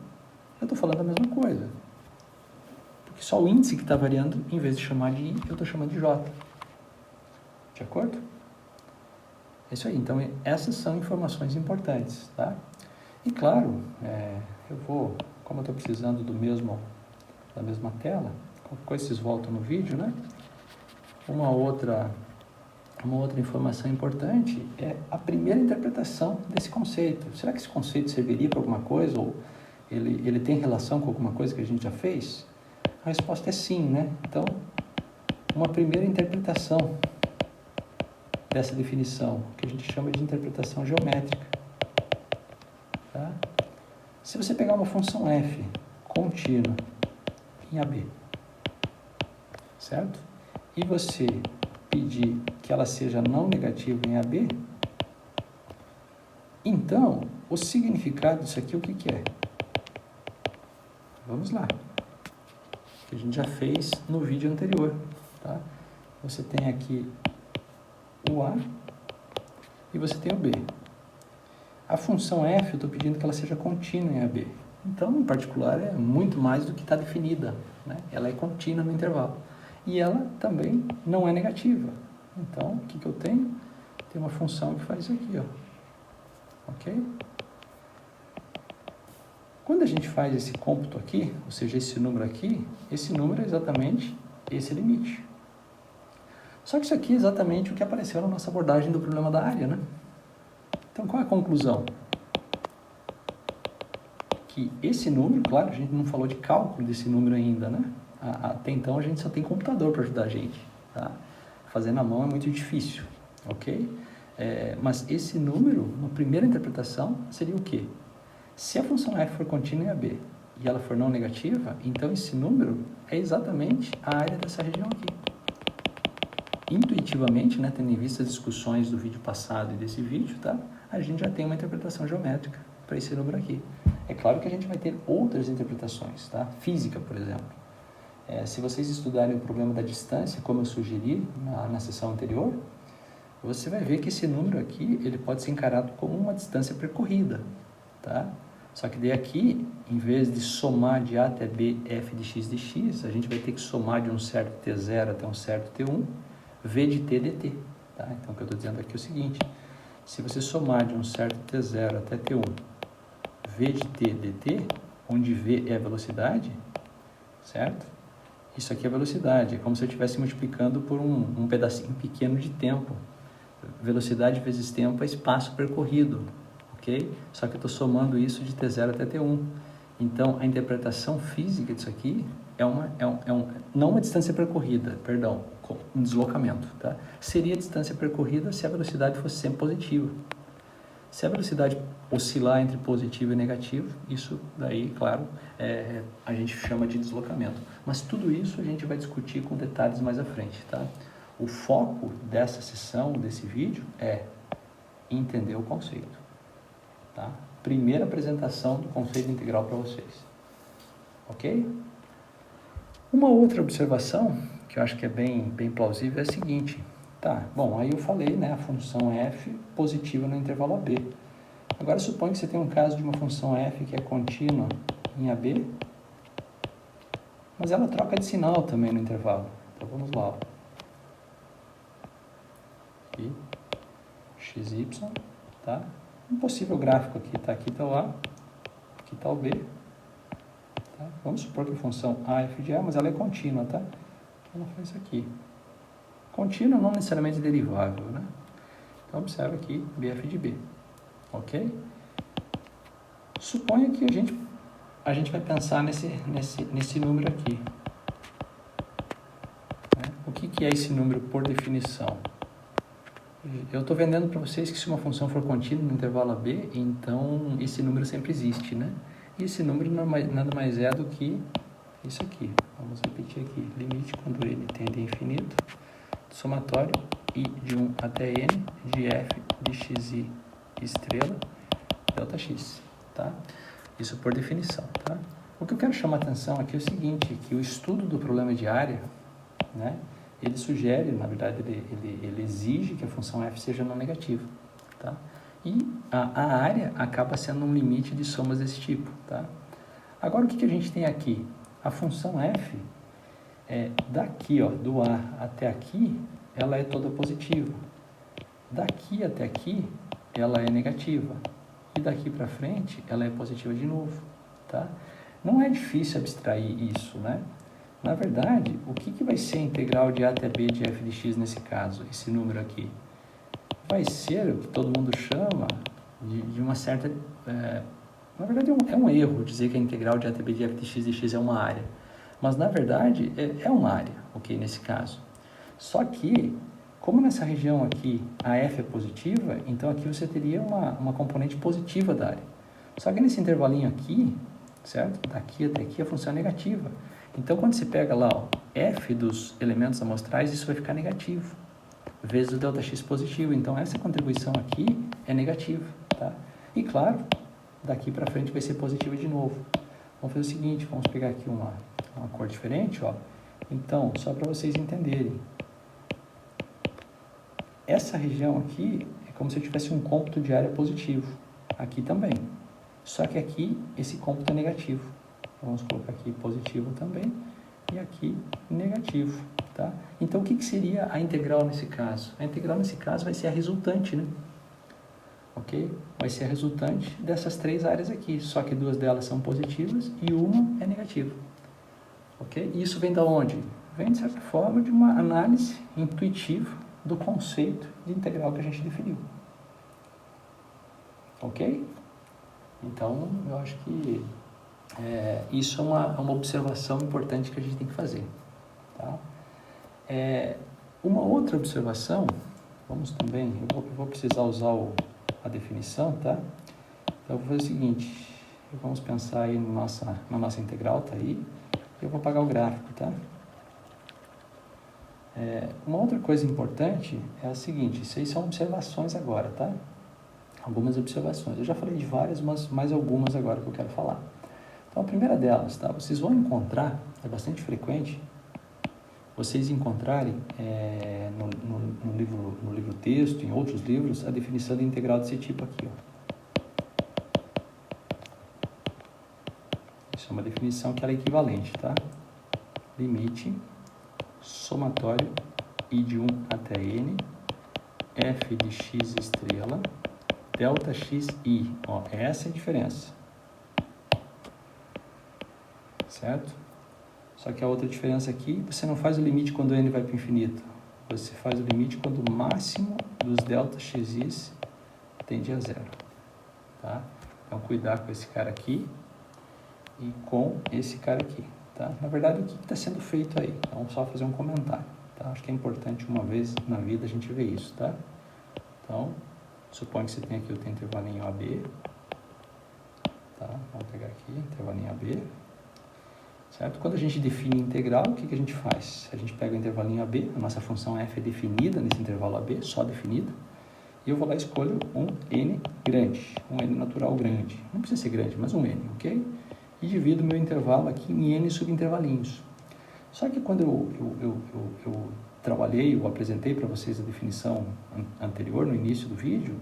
eu estou falando a mesma coisa. Porque só o índice que está variando, em vez de chamar de I, eu estou chamando de J. De acordo? É isso aí. Então, essas são informações importantes, tá? E claro, eu vou, como eu estou precisando da mesma tela, qualquer coisa vocês voltam no vídeo, né? Uma outra informação importante é a primeira interpretação desse conceito. Será que esse conceito serviria para alguma coisa? Ou ele tem relação com alguma coisa que a gente já fez? A resposta é sim, né? Então, uma primeira interpretação dessa definição, que a gente chama de interpretação geométrica. Tá? Se você pegar uma função f contínua em AB, certo? E você pedir que ela seja não negativa em AB, então, o significado disso aqui, o que é? Vamos lá. Que a gente já fez no vídeo anterior, tá? Você tem aqui o A e você tem o B. A função f, eu estou pedindo que ela seja contínua em AB. Então, em particular, é muito mais do que está definida, né? Ela é contínua no intervalo. E ela também não é negativa. Então, o que eu tenho? Tem uma função que faz isso aqui, ó. Ok? Quando a gente faz esse cômputo aqui, ou seja, esse número aqui, esse número é exatamente esse limite. Só que isso aqui é exatamente o que apareceu na nossa abordagem do problema da área, né? Então, qual é a conclusão? Que esse número, claro, a gente não falou de cálculo desse número ainda, né? Até então a gente só tem computador para ajudar a gente, tá? Fazer na mão é muito difícil, ok? Mas esse número, na primeira interpretação, seria o quê? Se a função f for contínua em AB e ela for não negativa, então esse número é exatamente a área dessa região aqui. Intuitivamente, né, tendo em vista as discussões do vídeo passado e desse vídeo, tá? A gente já tem uma interpretação geométrica para esse número aqui. É claro que a gente vai ter outras interpretações, tá? Física, por exemplo. Se vocês estudarem o problema da distância, como eu sugeri na sessão anterior, você vai ver que esse número aqui, ele pode ser encarado como uma distância percorrida, tá? Só que daí aqui, em vez de somar de A até B f de x de x, a gente vai ter que somar de um certo t0 até um certo t1, v de t dt, tá? Então, o que eu estou dizendo aqui é o seguinte: se você somar de um certo t0 até t1, v de t dt, onde v é a velocidade, certo? Isso aqui é velocidade, é como se eu estivesse multiplicando por um pedacinho pequeno de tempo. Velocidade vezes tempo é espaço percorrido, ok? Só que eu estou somando isso de t0 até t1. Então, a interpretação física disso aqui não uma distância percorrida, perdão, um deslocamento, tá? Seria a distância percorrida se a velocidade fosse sempre positiva. Se a velocidade oscilar entre positivo e negativo, isso daí, claro, a gente chama de deslocamento. Mas tudo isso a gente vai discutir com detalhes mais à frente, tá? O foco dessa sessão, desse vídeo, é entender o conceito, tá? Primeira apresentação do conceito integral para vocês, ok? Uma outra observação, que eu acho que é bem plausível, é a seguinte. Tá, bom, aí eu falei, né, a função f positiva no intervalo AB. Agora, suponha que você tem um caso de uma função f que é contínua em AB, mas ela troca de sinal também no intervalo. Então, vamos lá. Ó. Aqui, xy, tá? Um possível gráfico aqui, tá? Aqui está o A, aqui está o B. Tá? Vamos supor que a função a f de A, mas ela é contínua, tá? Ela faz isso aqui. Contínua não necessariamente derivável, né? Então, observa aqui BF de B, ok? Suponha que a gente vai pensar nesse número aqui. Né? O que é esse número por definição? Eu estou vendendo para vocês que se uma função for contínua no intervalo AB, então esse número sempre existe, né? E esse número nada mais é do que isso aqui. Vamos repetir aqui. Limite quando ele tende a infinito. Somatório I de 1 até N de f de xi estrela delta x, tá? Isso por definição, tá? O que eu quero chamar a atenção aqui é o seguinte, que o estudo do problema de área, né, ele sugere, na verdade, ele exige que a função f seja não negativa, tá? E a área acaba sendo um limite de somas desse tipo, tá? Agora, o que a gente tem aqui? A função f, daqui, ó, do A até aqui, ela é toda positiva. Daqui até aqui, ela é negativa. E daqui para frente, ela é positiva de novo, tá? Não é difícil abstrair isso, né? Na verdade, o que vai ser a integral de A até B de f de x nesse caso, esse número aqui? Vai ser o que todo mundo chama de uma certa... na verdade, é um erro dizer que a integral de A até B de f de x é uma área. Mas, na verdade, é uma área, ok, nesse caso. Só que, como nessa região aqui a f é positiva, então aqui você teria uma componente positiva da área. Só que nesse intervalinho aqui, certo? Daqui até aqui a função é negativa. Então, quando você pega lá o f dos elementos amostrais, isso vai ficar negativo, vezes o ΔX positivo. Então, essa contribuição aqui é negativa, tá? E, claro, daqui para frente vai ser positiva de novo. Vamos fazer o seguinte, vamos pegar aqui uma cor diferente, ó. Então, só para vocês entenderem, essa região aqui é como se eu tivesse um cômputo de área positivo. Aqui também. Só que aqui, esse cômputo é negativo. Vamos colocar aqui positivo também. E aqui, negativo, tá? Então, o que seria a integral nesse caso? A integral nesse caso vai ser a resultante, né? Ok? Vai ser a resultante dessas três áreas aqui. Só que duas delas são positivas e uma é negativa. Ok? E isso vem da onde? Vem, de certa forma, de uma análise intuitiva do conceito de integral que a gente definiu. Ok? Então, eu acho que isso é uma observação importante que a gente tem que fazer. Tá? Uma outra observação, vamos também, eu vou precisar usar a definição, tá? Então, eu vou fazer o seguinte, vamos pensar aí na nossa integral, tá aí, eu vou apagar o gráfico, tá? Uma outra coisa importante é a seguinte, isso aí são observações agora, tá? Algumas observações. Eu já falei de várias, mas mais algumas agora que eu quero falar. Então, a primeira delas, tá? Vocês vão encontrar, é bastante frequente, vocês encontrarem no livro texto, em outros livros, a definição de integral desse tipo aqui, ó. Isso é uma definição que ela é equivalente, tá? Limite somatório i de 1 até n, f de x estrela, delta xi. Ó, essa é a diferença. Certo? Só que a outra diferença aqui, você não faz o limite quando n vai para o infinito. Você faz o limite quando o máximo dos delta xis tende a zero. Tá? Então, cuidar com esse cara aqui e com esse cara aqui. Tá? Na verdade, o que está sendo feito aí? Então, só fazer um comentário. Tá? Acho que é importante, uma vez na vida, a gente ver isso. Tá? Então, suponho que você tem aqui o intervalinho AB. Tá? Vamos pegar aqui, intervalinho AB. Certo? Quando a gente define integral, o que a gente faz? A gente pega o intervalinho AB, a nossa função f é definida nesse intervalo AB, só definida, e eu vou lá e escolho um n grande, um n natural grande. Não precisa ser grande, mas um n, ok? E divido o meu intervalo aqui em n subintervalinhos. Só que quando eu trabalhei, eu apresentei para vocês a definição anterior, no início do vídeo,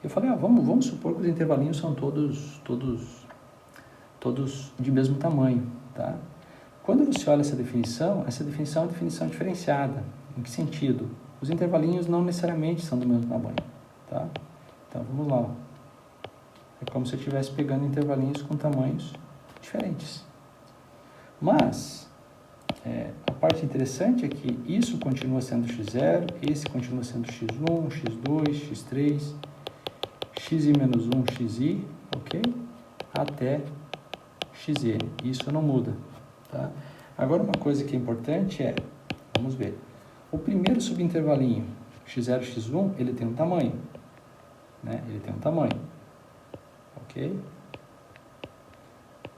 eu falei, vamos supor que os intervalinhos são todos de mesmo tamanho. Tá? Quando você olha essa definição é uma definição diferenciada. Em que sentido? Os intervalinhos não necessariamente são do mesmo tamanho. Tá? Então, vamos lá. É como se eu estivesse pegando intervalinhos com tamanhos diferentes. Mas, a parte interessante é que isso continua sendo x0, esse continua sendo x1, x2, x3, xi menos 1, xi, ok? Até xn, isso não muda, tá? Agora, uma coisa que é importante vamos ver, o primeiro subintervalinho, x0, x1, ele tem um tamanho, né? Ele tem um tamanho, ok?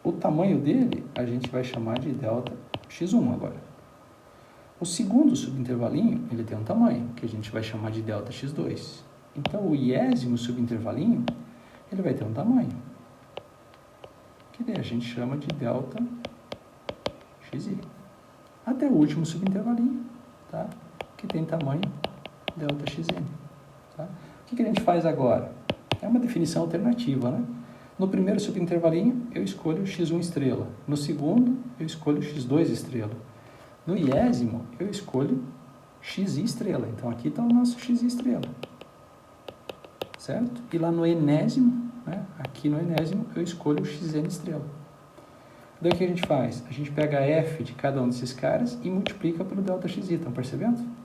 O tamanho dele, a gente vai chamar de delta x1 agora. O segundo subintervalinho, ele tem um tamanho, que a gente vai chamar de delta x2. Então, o iésimo subintervalinho, ele vai ter um tamanho, que daí a gente chama de delta xi. Até o último subintervalinho, tá? Que tem tamanho delta xn. Tá? O que a gente faz agora? É uma definição alternativa, né? No primeiro subintervalinho, eu escolho x1 estrela. No segundo, eu escolho x2 estrela. No iésimo, eu escolho xi estrela. Então, aqui está o nosso xi estrela. Certo? E lá no enésimo, né? Aqui no enésimo, eu escolho xn estrela. Daí o que a gente faz? A gente pega a f de cada um desses caras e multiplica pelo ΔXi. Estão percebendo?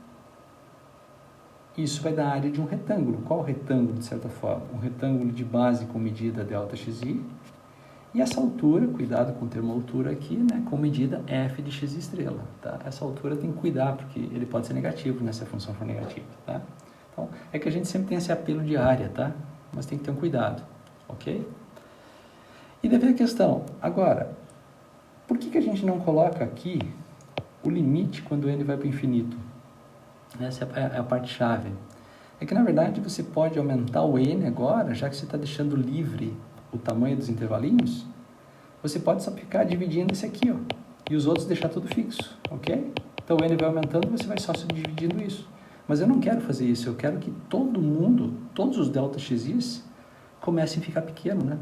Isso vai dar a área de um retângulo. Qual retângulo, de certa forma? Um retângulo de base com medida ΔXi. E essa altura, cuidado com o termo altura aqui, né, com medida f de x estrela. Tá? Essa altura tem que cuidar, porque ele pode ser negativo, né, se a função for negativa. Tá? Então, é que a gente sempre tem esse apelo de área, tá? Mas tem que ter um cuidado, ok? E daí vem a questão, agora, por que a gente não coloca aqui o limite quando n vai para o infinito? Essa é a parte chave. É que, na verdade, você pode aumentar o n agora, já que você está deixando livre o tamanho dos intervalinhos, você pode só ficar dividindo esse aqui, ó, e os outros deixar tudo fixo, ok? Então, o n vai aumentando, você vai só subdividindo isso. Mas eu não quero fazer isso, eu quero que todo mundo, todos os ΔXi's, comecem a ficar pequeno, né?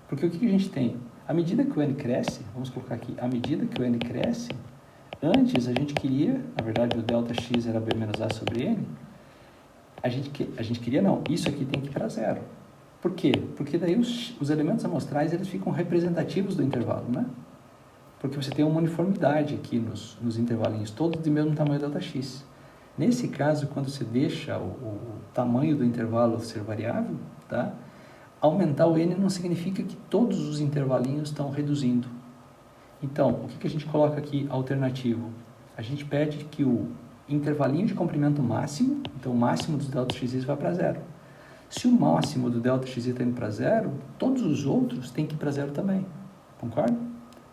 Porque o que a gente tem? À medida que o n cresce, vamos colocar aqui, à medida que o n cresce, antes a gente queria, na verdade o ΔX era b menos a sobre n, a gente queria não, isso aqui tem que ir para zero. Por quê? Porque daí os elementos amostrais eles ficam representativos do intervalo, né? Porque você tem uma uniformidade aqui nos intervalinhos, todos de mesmo tamanho ΔX. Nesse caso, quando você deixa o tamanho do intervalo ser variável, tá? Aumentar o n não significa que todos os intervalinhos estão reduzindo. Então, o que a gente coloca aqui alternativo? A gente pede que o intervalinho de comprimento máximo, então o máximo dos ΔXi vai para zero. Se o máximo do ΔXi está indo para zero, todos os outros têm que ir para zero também. Concorda?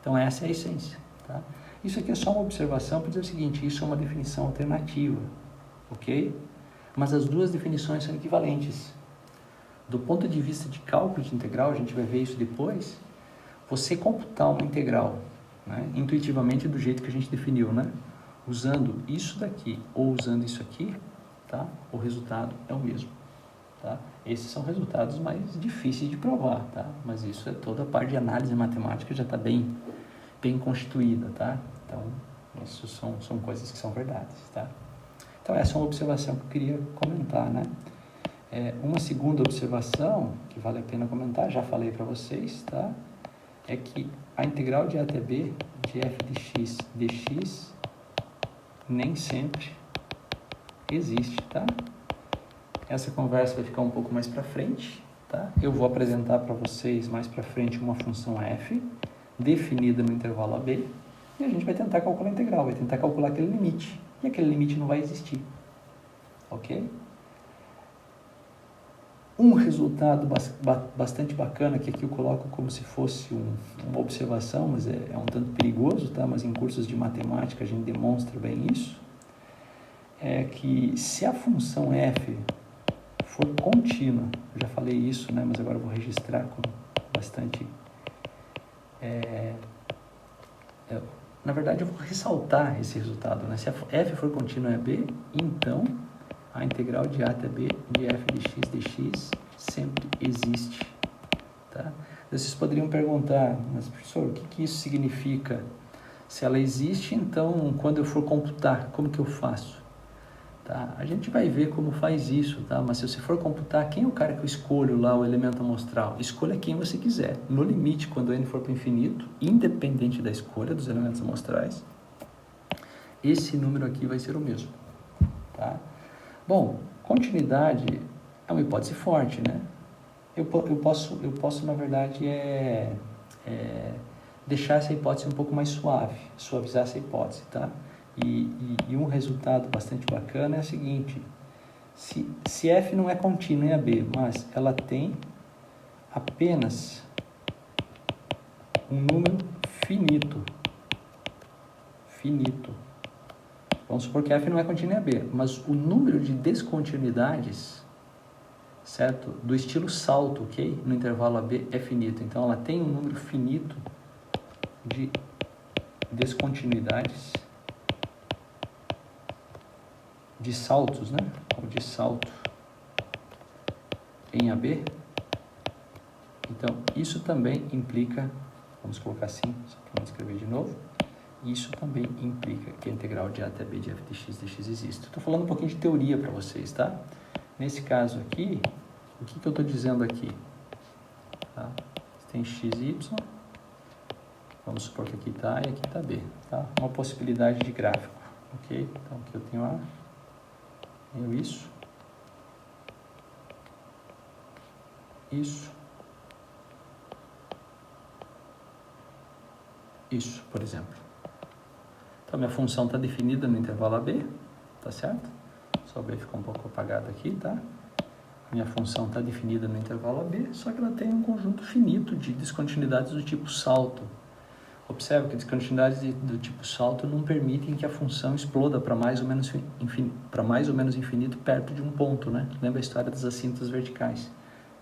Então, essa é a essência. Tá? Isso aqui é só uma observação para dizer o seguinte, isso é uma definição alternativa, ok? Mas as duas definições são equivalentes. Do ponto de vista de cálculo de integral, a gente vai ver isso depois, você computar uma integral, né, intuitivamente do jeito que a gente definiu, né? Usando isso daqui ou usando isso aqui, tá? O resultado é o mesmo. Tá? Esses são resultados mais difíceis de provar, tá? Mas isso é toda a parte de análise matemática já está bem constituída, tá? Então, isso são coisas que são verdades, tá? Então, essa é uma observação que eu queria comentar, né? Uma segunda observação que vale a pena comentar, já falei para vocês, tá? É que a integral de a até b de f de x dx nem sempre existe, tá? Essa conversa vai ficar um pouco mais para frente, tá? Eu vou apresentar para vocês mais para frente uma função f definida no intervalo AB e a gente vai tentar calcular a integral, vai tentar calcular aquele limite e aquele limite não vai existir, ok? Um resultado bastante bacana, que aqui eu coloco como se fosse uma observação, mas é um tanto perigoso, tá? Mas em cursos de matemática a gente demonstra bem isso, é que se a função f for contínua, eu já falei isso, né? Mas agora eu vou registrar com bastante... na verdade, eu vou ressaltar esse resultado, né? Se a f for contínua é b, então a integral de a até b de f de x dx sempre existe, tá? Vocês poderiam perguntar, mas professor, o que isso significa? Se ela existe, então, quando eu for computar, como que eu faço? Tá? A gente vai ver como faz isso, tá? Mas se você for computar, quem é o cara que eu escolho lá, o elemento amostral? Escolha quem você quiser. No limite, quando n for para o infinito, independente da escolha dos elementos amostrais, esse número aqui vai ser o mesmo, tá? Bom, continuidade é uma hipótese forte, né? Eu posso na verdade, deixar essa hipótese um pouco mais suave, suavizar essa hipótese, tá? E um resultado bastante bacana é o seguinte, se f não é contínua em AB, mas ela tem apenas um número finito, vamos supor que f não é contínua em AB, mas o número de descontinuidades, certo? Do estilo salto, ok? No intervalo AB é finito, então ela tem um número finito de descontinuidades, de saltos, né? Ou de salto em AB. Então, isso também implica, vamos colocar assim, só para não escrever de novo, isso também implica que a integral de A até B de f de x existe. Estou falando um pouquinho de teoria para vocês, tá? Nesse caso aqui, o que eu estou dizendo aqui? Tá? Tem x e y, vamos supor que aqui está A e aqui está B, tá? Uma possibilidade de gráfico, ok? Então, aqui eu tenho A, tenho isso, isso, por exemplo. Então, minha função está definida no intervalo AB, tá certo? Só o B ficou um pouco apagado aqui, tá? Minha função está definida no intervalo AB, só que ela tem um conjunto finito de descontinuidades do tipo salto. Observe que descontinuidades do tipo salto não permitem que a função exploda para mais ou menos infinito perto de um ponto, né? Lembra a história das assíntotas verticais,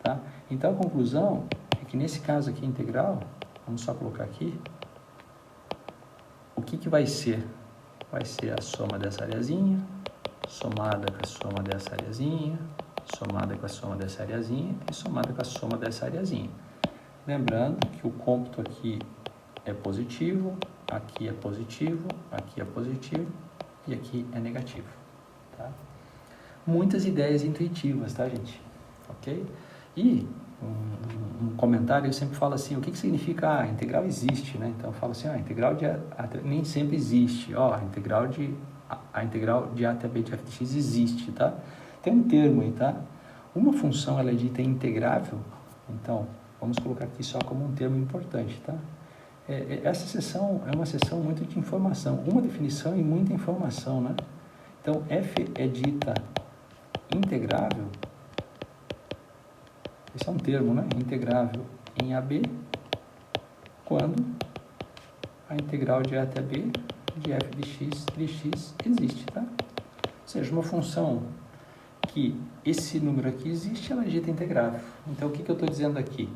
tá? Então, a conclusão é que nesse caso aqui integral, vamos só colocar aqui, o que vai ser? Vai ser a soma dessa areazinha, somada com a soma dessa areazinha, somada com a soma dessa areazinha e somada com a soma dessa areazinha. Lembrando que o cômputo aqui é positivo, aqui é positivo, aqui é positivo e aqui é negativo, tá? Muitas ideias intuitivas, tá, gente? Ok? E um comentário eu sempre falo assim, o que significa a integral existe, né? Então eu falo assim, a integral de A nem sempre existe, ó, a integral de A até B de f de x existe, tá? Tem um termo aí, tá? Uma função ela é dita integrável, então vamos colocar aqui só como um termo importante, tá? Essa seção é uma seção muito de informação, uma definição e muita informação, né? Então, f é dita integrável, esse é um termo, né? Integrável em AB, quando a integral de A até B de f de x existe, tá? Ou seja, uma função que esse número aqui existe, ela é dita integrável. Então, o que eu estou dizendo aqui?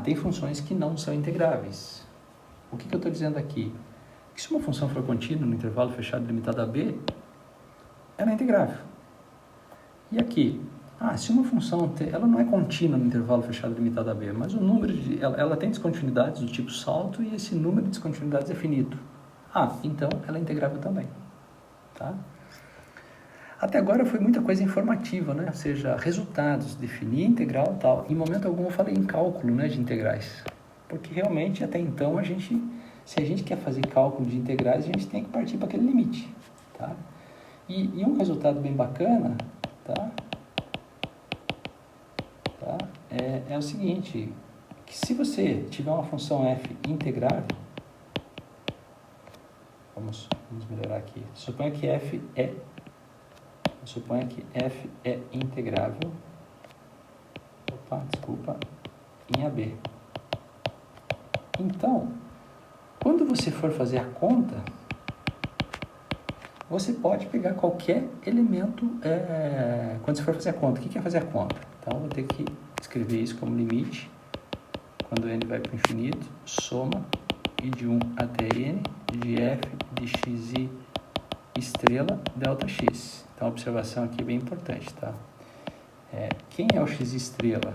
Tem funções que não são integráveis. O que eu estou dizendo aqui? Que se uma função for contínua no intervalo fechado limitado a B, ela é integrável. E aqui? Se uma função ela não é contínua no intervalo fechado limitado a B, mas o número ela tem descontinuidades do tipo salto e esse número de descontinuidades é finito. Então ela é integrável também. Tá? Até agora foi muita coisa informativa, né? Ou seja, resultados, definir integral e tal. Em momento algum eu falei em cálculo, né, de integrais. Porque realmente até então se a gente quer fazer cálculo de integrais, a gente tem que partir para aquele limite. Tá? E um resultado bem bacana, tá? É o seguinte, que se você tiver uma função f integrável, vamos melhorar aqui, suponha que f é integrável, em AB. Então, quando você for fazer a conta, você pode pegar qualquer elemento, quando você for fazer a conta. O que é fazer a conta? Então, eu vou ter que escrever isso como limite, quando n vai para o infinito, soma i de 1 até n de f de xi estrela delta x. Então, a observação aqui é bem importante, tá? Quem é o x estrela?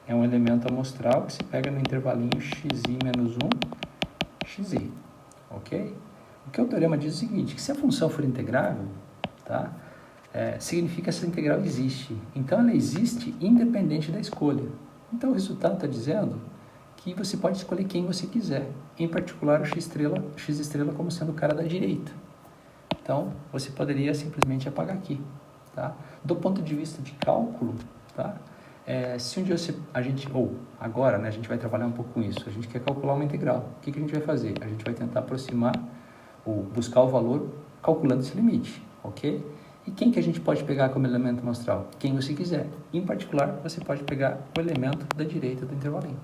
É um elemento amostral que se pega no intervalinho xi menos 1, xi, ok? O que o teorema diz é o seguinte, que se a função for integrável, tá? Significa que essa integral existe. Então, ela existe independente da escolha. Então, o resultado está dizendo que você pode escolher quem você quiser, em particular o x estrela como sendo o cara da direita. Então, você poderia simplesmente apagar aqui, tá? Do ponto de vista de cálculo, tá? Se um dia agora, né, a gente vai trabalhar um pouco com isso, a gente quer calcular uma integral. O que a gente vai fazer? A gente vai tentar aproximar ou buscar o valor calculando esse limite, ok? E quem que a gente pode pegar como elemento amostral? Quem você quiser. Em particular, você pode pegar o elemento da direita do intervalinho.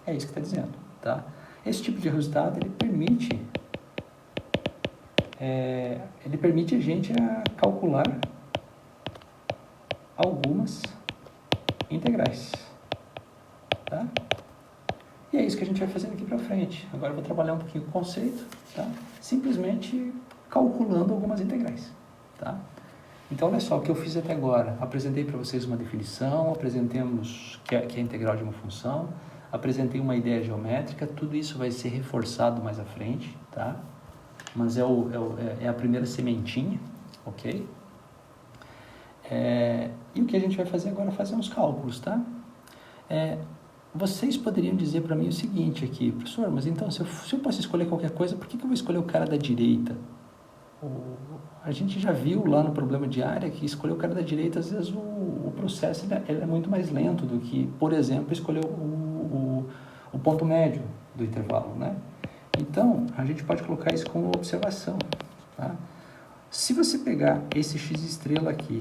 É isso que está dizendo, tá? Esse tipo de resultado, ele permite a gente calcular algumas integrais, tá? E é isso que a gente vai fazer daqui para frente. Agora eu vou trabalhar um pouquinho o conceito, tá? Simplesmente calculando algumas integrais, tá? Então, olha só o que eu fiz até agora. Apresentei para vocês uma definição, apresentemos que é a integral de uma função, apresentei uma ideia geométrica, tudo isso vai ser reforçado mais à frente, tá? Mas é a primeira sementinha, ok? E o que a gente vai fazer agora é fazer uns cálculos, tá? Vocês poderiam dizer para mim o seguinte aqui, professor, mas então se eu posso escolher qualquer coisa, por que eu vou escolher o cara da direita? A gente já viu lá no problema de área que escolher o cara da direita, às vezes o processo ele é muito mais lento do que, por exemplo, escolher o ponto médio do intervalo, né? Então, a gente pode colocar isso como observação, tá? Se você pegar esse x estrela aqui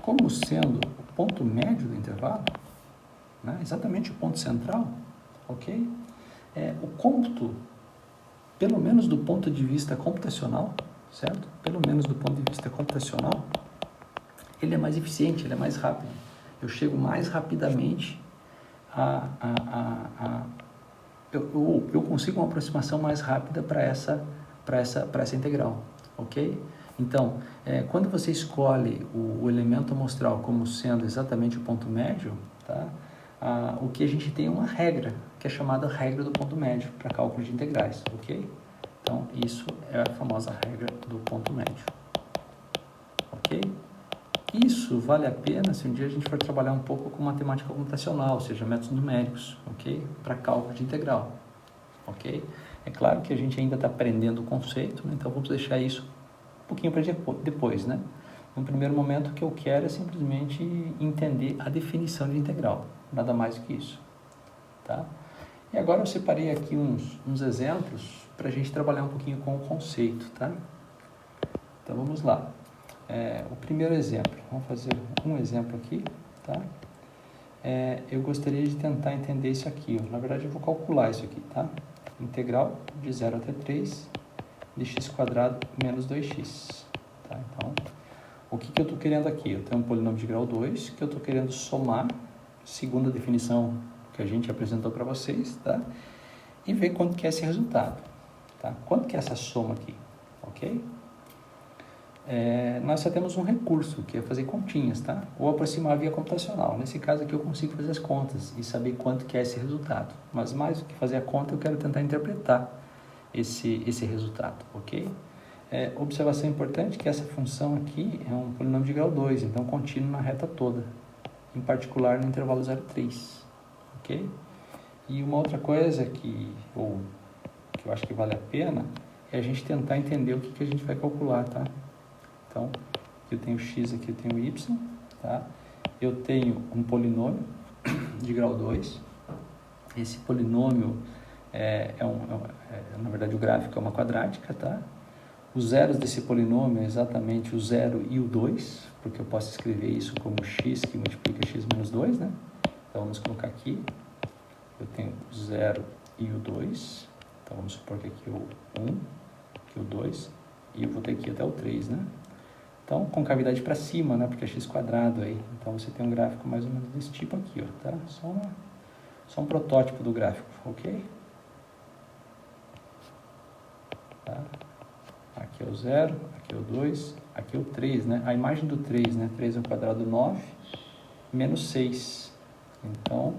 como sendo o ponto médio do intervalo, né? Exatamente o ponto central, ok? O cômputo, pelo menos do ponto de vista computacional, certo? Pelo menos do ponto de vista computacional, ele é mais eficiente, ele é mais rápido. Eu chego mais rapidamente eu consigo uma aproximação mais rápida para essa integral, ok? Então, quando você escolhe o elemento amostral como sendo exatamente o ponto médio, tá? O que a gente tem é uma regra, que é chamada regra do ponto médio para cálculo de integrais, ok? Então, isso é a famosa regra do ponto médio, ok? Isso vale a pena se um dia a gente for trabalhar um pouco com matemática computacional, ou seja, métodos numéricos, ok? Para cálculo de integral, ok? É claro que a gente ainda está aprendendo o conceito, né? Então vamos deixar isso um pouquinho para depois, né? No primeiro momento, o que eu quero é simplesmente entender a definição de integral, nada mais do que isso, tá? E agora eu separei aqui uns exemplos para a gente trabalhar um pouquinho com o conceito, tá? Então vamos lá. O primeiro exemplo, vamos fazer um exemplo aqui, tá? Eu gostaria de tentar entender isso aqui, na verdade eu vou calcular isso aqui, tá? Integral de 0 até 3 de x² menos 2x, tá? Então, o que eu estou querendo aqui? Eu tenho um polinômio de grau 2 que eu estou querendo somar, segundo a definição que a gente apresentou para vocês, tá? E ver quanto que é esse resultado, tá? Quanto que é essa soma aqui, ok? Nós só temos um recurso, que é fazer continhas, tá? Ou aproximar via computacional. Nesse caso aqui eu consigo fazer as contas e saber quanto que é esse resultado. Mas mais do que fazer a conta, eu quero tentar interpretar esse resultado, ok? Observação importante que essa função aqui é um polinômio de grau 2, então contínuo na reta toda, em particular no intervalo 0,3, ok? E uma outra coisa que eu acho que vale a pena é a gente tentar entender o que a gente vai calcular, tá? Então, aqui eu tenho x, aqui eu tenho y, tá? Eu tenho um polinômio de grau 2. Esse polinômio na verdade, o gráfico é uma quadrática, tá? Os zeros desse polinômio é exatamente o 0 e o 2, porque eu posso escrever isso como x que multiplica x menos 2, né? Então, vamos colocar aqui, eu tenho o 0 e o 2, então vamos supor que aqui o 1, aqui o 2, e eu vou ter aqui até o 3, né? Então, com cavidade para cima, né? Porque é x² aí. Então, você tem um gráfico mais ou menos desse tipo aqui, ó, tá? Só um protótipo do gráfico, ok? Tá? Aqui é o 0, aqui é o 2, aqui é o 3, né? A imagem do 3, né? 3 ao quadrado 9, menos 6. Então,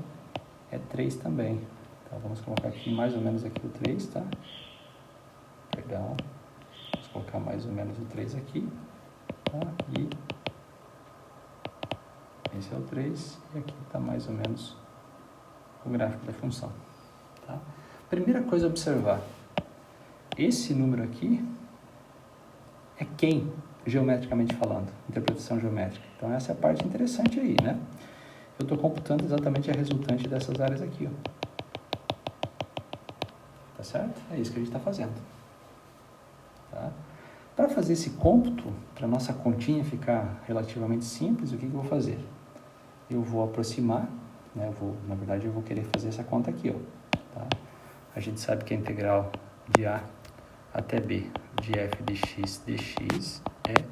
é 3 também. Então, vamos colocar aqui mais ou menos aqui o 3, tá? Perdão. Vamos colocar mais ou menos o 3 aqui. Tá? E esse é o 3, e aqui está mais ou menos o gráfico da função. Tá? Primeira coisa a observar, esse número aqui é quem, geometricamente falando, interpretação geométrica. Então essa é a parte interessante aí, né? Eu estou computando exatamente a resultante dessas áreas aqui, ó. Tá certo? É isso que a gente está fazendo. Tá? Para fazer esse cômputo, para a nossa continha ficar relativamente simples, o que eu vou fazer? Eu vou aproximar, né? Na verdade, eu vou querer fazer essa conta aqui, ó. Tá? A gente sabe que a integral de A até B de f de x dx é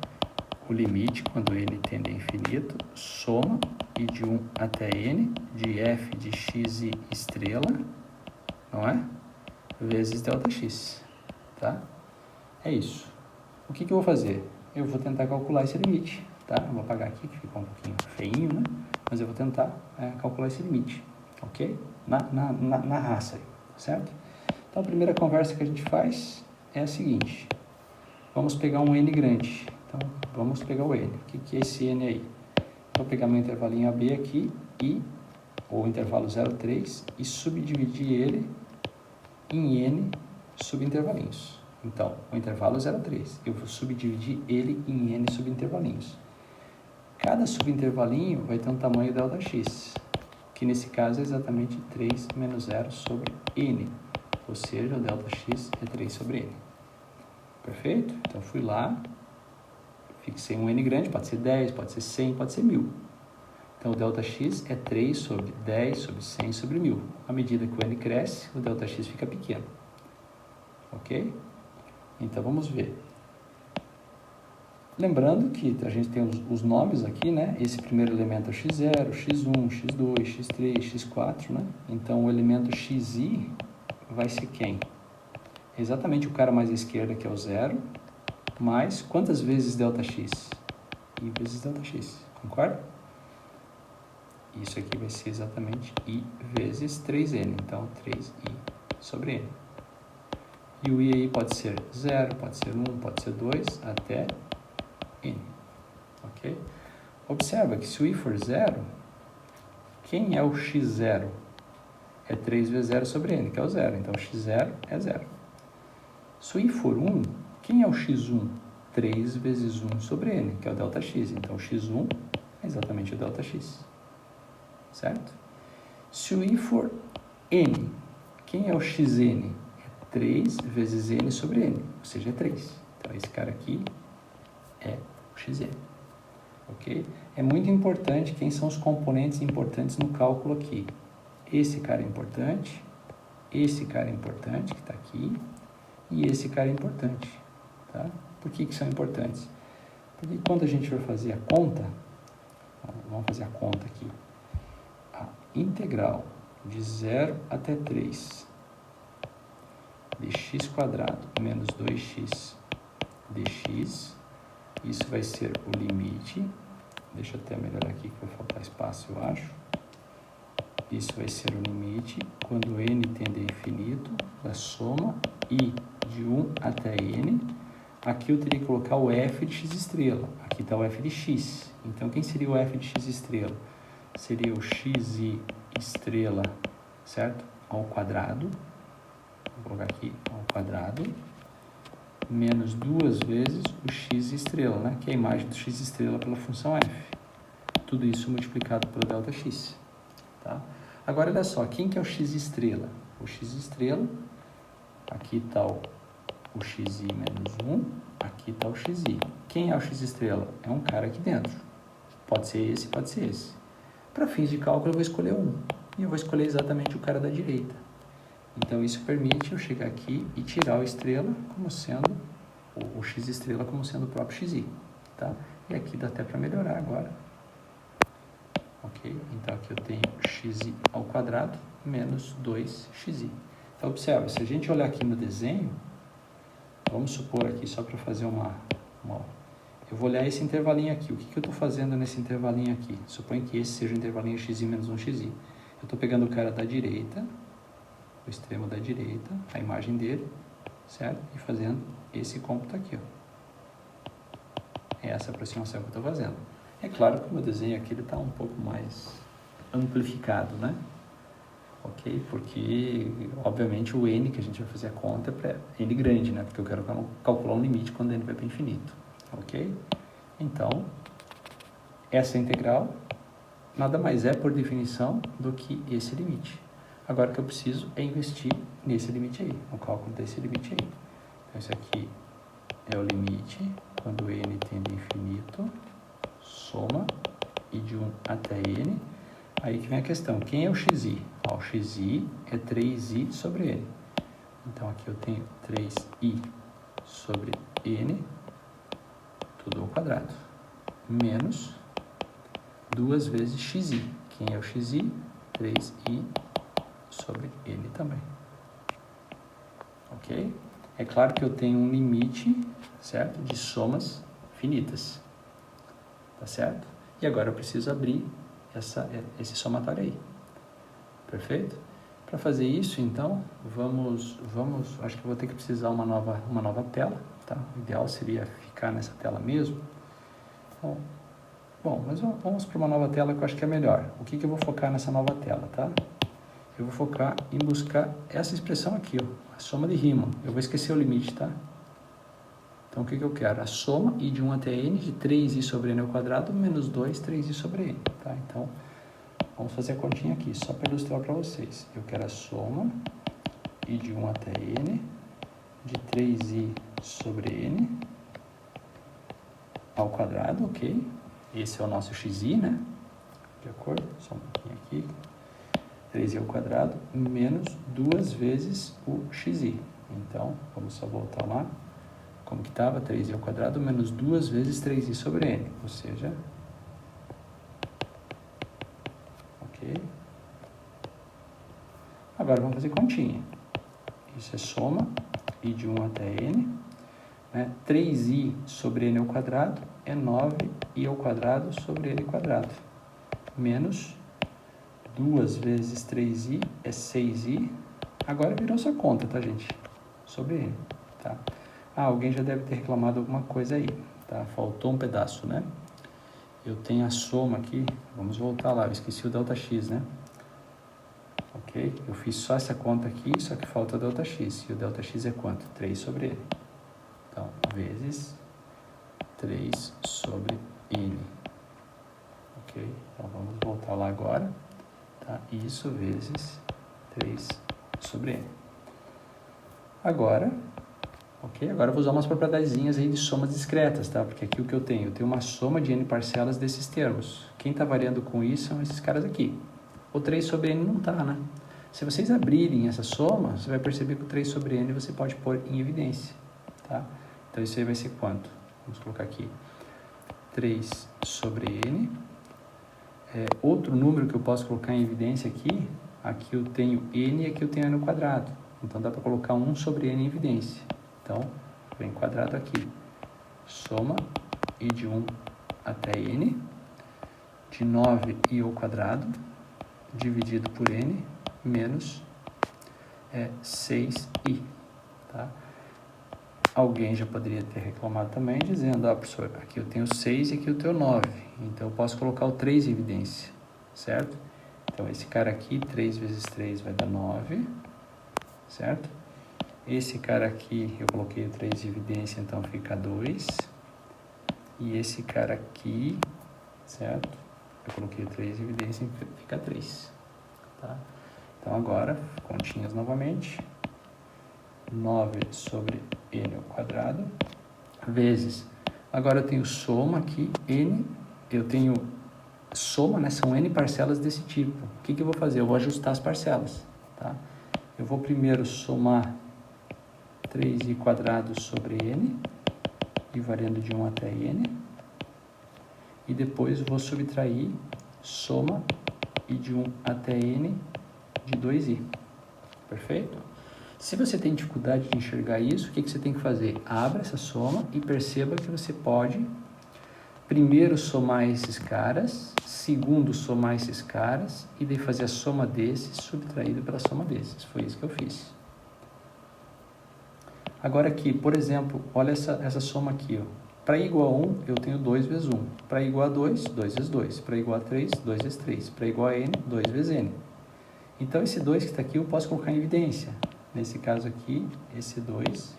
o limite, quando n tende a infinito, soma, e de 1 até n, de f de x e estrela, não é? Vezes ΔX, tá? É isso. O que eu vou fazer? eu vou tentar calcular esse limite, tá? Eu vou apagar aqui, que ficou um pouquinho feinho, né? Mas eu vou tentar calcular esse limite, ok? Na raça, aí, certo? Então, a primeira conversa que a gente faz é a seguinte. Vamos pegar um n grande. Então, vamos pegar o n. O que é esse n aí? Vou pegar meu intervalinho AB aqui, ou intervalo 0,3, e subdividir ele em n subintervalinhos. Então, o intervalo é 0,3. Eu vou subdividir ele em n subintervalinhos. Cada subintervalinho vai ter um tamanho Δx, que nesse caso é exatamente 3 menos 0 sobre n. Ou seja, o Δx é 3 sobre n. Perfeito? Então, fui lá, fixei um n grande, pode ser 10, pode ser 100, pode ser 1000. Então, o Δx é 3 sobre 10 sobre 100 sobre 1000. À medida que o n cresce, o Δx fica pequeno. Ok? Então, vamos ver. Lembrando que a gente tem os nomes aqui, né? Esse primeiro elemento é x0, x1, x2, x3, x4, né? Então, o elemento xi vai ser quem? Exatamente o cara mais à esquerda, que é o 0, mais quantas vezes Δx? I vezes Δx, concorda? Isso aqui vai ser exatamente I vezes 3n, então 3i sobre n. E o i aí pode ser 0, pode ser 1, pode ser 2, até n, ok? Observa que se o i for 0, quem é o x0? É 3 vezes 0 sobre n, que é o 0, então x0 é 0. Se o i for 1, quem é o x1? 3 vezes 1 sobre n, que é o Δx, então x1 é exatamente o Δx, certo? Se o i for n, quem é o xn? É 3 vezes n sobre n, ou seja, é 3. Então, esse cara aqui é o xn, ok? É muito importante quem são os componentes importantes no cálculo aqui. Esse cara é importante, esse cara é importante, que está aqui, e esse cara é importante, tá? Por que são importantes? Porque quando a gente for fazer a conta, vamos fazer a conta aqui, a integral de 0 até 3 de x² menos 2x dx, isso vai ser o limite, deixa eu até melhorar aqui que vai faltar espaço, eu acho. Isso vai ser o limite quando n tende a infinito da soma i de 1 até n. Aqui eu teria que colocar o f de x estrela. Aqui está o f de x. Então, quem seria o f de x estrela? Seria o xi estrela, certo? Ao quadrado. Vou colocar aqui ao quadrado. Menos 2 vezes o x estrela, né? Que é a imagem do x estrela pela função f. Tudo isso multiplicado pelo Δx. Tá? Agora, olha só, quem que é o x estrela? O x estrela, aqui está o xi menos 1, aqui está o xi. Quem é o x estrela? É um cara aqui dentro. Pode ser esse, pode ser esse. Para fins de cálculo, eu vou escolher um. E eu vou escolher exatamente o cara da direita. Então, isso permite eu chegar aqui e tirar o estrela como sendo, o x estrela como sendo o próprio xi. Tá? E aqui dá até para melhorar agora. Ok? Então, aqui eu tenho xi ao quadrado menos 2xi. Então, observa, se a gente olhar aqui no desenho, vamos supor aqui, só para fazer uma... Eu vou olhar esse intervalinho aqui. O que eu estou fazendo nesse intervalinho aqui? Suponho que esse seja o intervalinho xi menos 1xi. Eu estou pegando o cara da direita, o extremo da direita, a imagem dele, certo? E fazendo esse cômputo aqui, ó. É essa aproximação que eu estou fazendo. É claro que o meu desenho aqui está um pouco mais amplificado, né? Ok? Porque, obviamente, o n que a gente vai fazer a conta é para n grande, né? Porque eu quero calcular um limite quando n vai para infinito. Ok? Então, essa integral nada mais é, por definição, do que esse limite. Agora, o que eu preciso é investir nesse limite aí, no cálculo desse limite aí. Então, esse aqui é o limite quando n tende a infinito, soma i de 1 até n. Aí que vem a questão, quem é o xi? O xi é 3i sobre n. Então, aqui eu tenho 3i sobre n, tudo ao quadrado, menos 2 vezes xi. Quem é o xi? 3i sobre n também. Ok? É claro que eu tenho um limite, certo? De somas finitas, tá certo? E agora eu preciso abrir esse somatório aí, perfeito? Para fazer isso, então, acho que eu vou ter que precisar uma nova tela, tá? O ideal seria ficar nessa tela mesmo. Então, bom, mas vamos para uma nova tela que eu acho que é melhor. O que eu vou focar nessa nova tela, tá? Eu vou focar em buscar essa expressão aqui, ó, a soma de Riemann. Eu vou esquecer o limite, tá? Então, o que eu quero? A soma i de 1 até n de 3i sobre n ao quadrado menos 2, 3i sobre n, tá? Então, vamos fazer a continha aqui, só para ilustrar para vocês. Eu quero a soma i de 1 até n de 3i sobre n ao quadrado, ok? Esse é o nosso xi, né? De acordo? Só um pouquinho aqui. 3i ao quadrado menos 2 vezes o xi. Então, vamos só voltar lá. Como que estava? 3i ao quadrado menos 2 vezes 3i sobre n. Ou seja... ok? Agora vamos fazer continha. Isso é soma i de 1 até n. Né? 3i sobre n ao quadrado é 9i ao quadrado sobre n quadrado. Menos 2 vezes 3i é 6i. Agora virou sua conta, tá, gente? Sobre n, tá? Ah, alguém já deve ter reclamado alguma coisa aí, tá? Faltou um pedaço, né? Eu tenho a soma aqui, vamos voltar lá, eu esqueci o ΔX, né? Ok? Eu fiz só essa conta aqui, só que falta o ΔX. E o ΔX é quanto? 3 sobre n. Então, vezes 3 sobre n. Ok? Então, vamos voltar lá agora. Tá? Isso vezes 3 sobre n. Agora, ok? Agora eu vou usar umas propriedadezinhas aí de somas discretas, tá? Porque aqui o que eu tenho? Eu tenho uma soma de n parcelas desses termos. Quem está variando com isso são esses caras aqui. O 3 sobre n não está, né? Se vocês abrirem essa soma, você vai perceber que o 3 sobre n você pode pôr em evidência, tá? Então, isso aí vai ser quanto? Vamos colocar aqui. 3 sobre n. Outro número que eu posso colocar em evidência aqui eu tenho n e aqui eu tenho n ao quadrado. Então, dá para colocar 1 sobre n em evidência. Então, vem quadrado aqui. Soma i de 1 até n de 9i ao quadrado dividido por n menos 6i, tá? Alguém já poderia ter reclamado também, dizendo, professor, aqui eu tenho 6 e aqui eu tenho 9. Então, eu posso colocar o 3 em evidência, certo? Então, esse cara aqui, 3 vezes 3 vai dar 9, certo? Esse cara aqui, eu coloquei o 3 em evidência, então fica 2. E esse cara aqui, certo? Eu coloquei o 3 em evidência e fica 3, tá? Então, agora, continhas novamente. 9 sobre n ao quadrado, vezes, agora eu tenho soma aqui, n, eu tenho soma, né, são n parcelas desse tipo. O que eu vou fazer? Eu vou ajustar as parcelas, tá? Eu vou primeiro somar 3i quadrado sobre n, e variando de 1 até n, e depois vou subtrair soma i de 1 até n de 2i, perfeito? Se você tem dificuldade de enxergar isso, o que você tem que fazer? Abra essa soma e perceba que você pode primeiro somar esses caras, segundo somar esses caras, e daí fazer a soma desses subtraído pela soma desses. Foi isso que eu fiz. Agora aqui, por exemplo, olha essa soma aqui. Para igual a 1, eu tenho 2 vezes 1. Para igual a 2, 2 vezes 2. Para igual a 3, 2 vezes 3. Para igual a n, 2 vezes n. Então, esse 2 que está aqui eu posso colocar em evidência. Nesse caso aqui, esse 2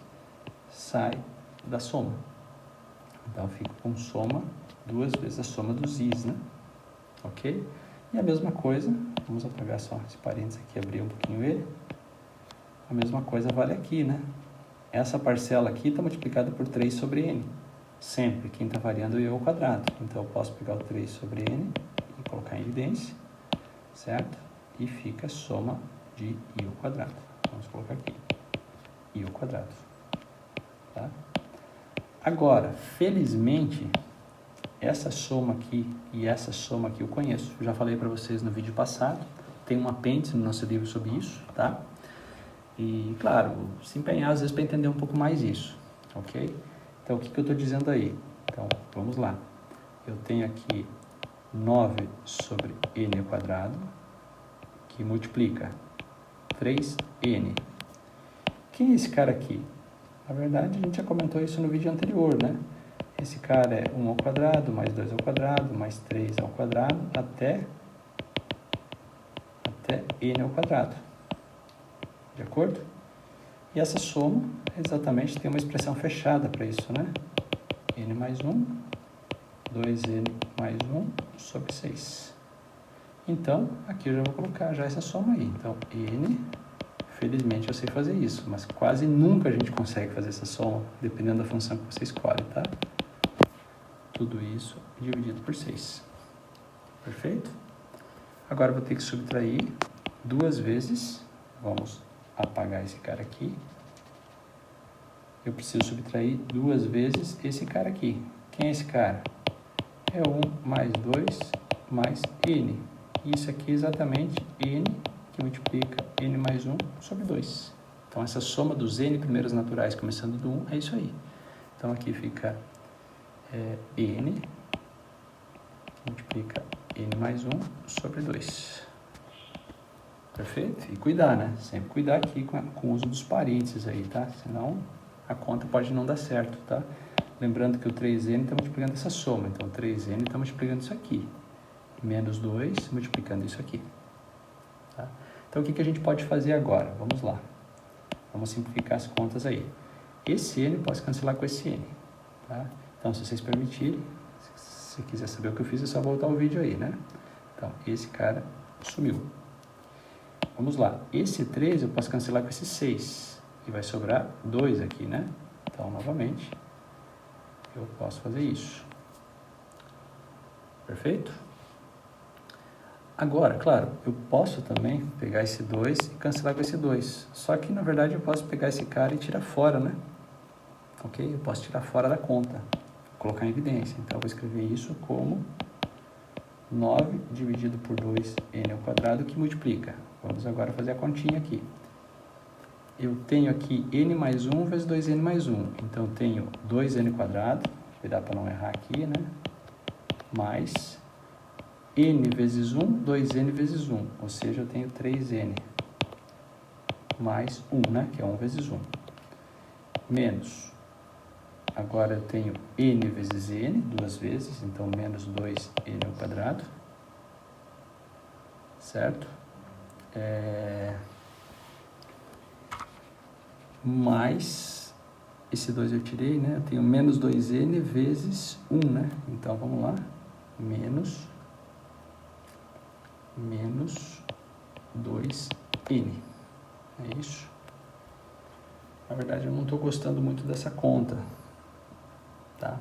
sai da soma. Então, eu fico com soma 2 vezes a soma dos i's, né? Ok? E a mesma coisa, vamos apagar só esse parênteses aqui, abrir um pouquinho ele. A mesma coisa vale aqui, né? Essa parcela aqui está multiplicada por 3 sobre n. Sempre, quem está variando é o i ao quadrado. Então, eu posso pegar o 3 sobre n e colocar em evidência, certo? E fica a soma de i ao quadrado. Vamos colocar aqui, i ao quadrado, tá? Agora, felizmente, essa soma aqui e essa soma aqui eu conheço. Já falei para vocês no vídeo passado, tem um apêndice no nosso livro sobre isso, tá? E, claro, se empenhar às vezes para entender um pouco mais isso, ok? Então, o que eu estou dizendo aí? Então, vamos lá. Eu tenho aqui 9 sobre n ao quadrado, que multiplica 3n. Quem é esse cara aqui? Na verdade, a gente já comentou isso no vídeo anterior, né? Esse cara é 1 ao quadrado, mais 2 ao quadrado, mais 3 ao quadrado, até n ao quadrado. De acordo? E essa soma, exatamente, tem uma expressão fechada para isso, né? n mais 1, 2n mais 1 sobre 6. Então, aqui eu já vou colocar já essa soma aí. Então, n, felizmente eu sei fazer isso, mas quase nunca a gente consegue fazer essa soma, dependendo da função que você escolhe, tá? Tudo isso dividido por 6. Perfeito? Agora eu vou ter que subtrair 2 vezes. Vamos apagar esse cara aqui. Eu preciso subtrair 2 vezes esse cara aqui. Quem é esse cara? É 1 mais 2 mais n. Isso aqui é exatamente n, que multiplica n mais 1 sobre 2. Então, essa soma dos n primeiros naturais, começando do 1, é isso aí. Então, aqui fica n, que multiplica n mais 1 sobre 2. Perfeito? E cuidar, né? Sempre cuidar aqui com o uso dos parênteses aí, tá? Senão a conta pode não dar certo, tá? Lembrando que o 3n está multiplicando essa soma. Então, o 3n está multiplicando isso aqui. Menos 2 multiplicando isso aqui. Tá? Então, o que a gente pode fazer agora? Vamos lá. Vamos simplificar as contas aí. Esse n pode cancelar com esse n. Tá? Então, se vocês permitirem, se você quiser saber o que eu fiz, é só voltar o vídeo aí, né? Então, esse cara sumiu. Vamos lá. Esse 3 eu posso cancelar com esse 6. E vai sobrar 2 aqui, né? Então, novamente, eu posso fazer isso. Perfeito? Agora, claro, eu posso também pegar esse 2 e cancelar com esse 2. Só que, na verdade, eu posso pegar esse cara e tirar fora, né? Ok? Eu posso tirar fora da conta. Colocar em evidência. Então, eu vou escrever isso como 9 dividido por 2n ao quadrado, que multiplica. Vamos agora fazer a continha aqui. Eu tenho aqui n mais 1 vezes 2n mais 1. Então, eu tenho 2n quadrado, que dá para não errar aqui, né? Mais n vezes 1, 2n vezes 1. Ou seja, eu tenho 3n mais 1, né? Que é 1 vezes 1. Menos. Agora, eu tenho n vezes n, 2 vezes. Então, menos 2n ao quadrado. Certo? Mais, esse 2 eu tirei, né? Eu tenho menos 2n vezes 1, né? Então, vamos lá. Menos 2n. É isso? Na verdade, eu não estou gostando muito dessa conta. Tá?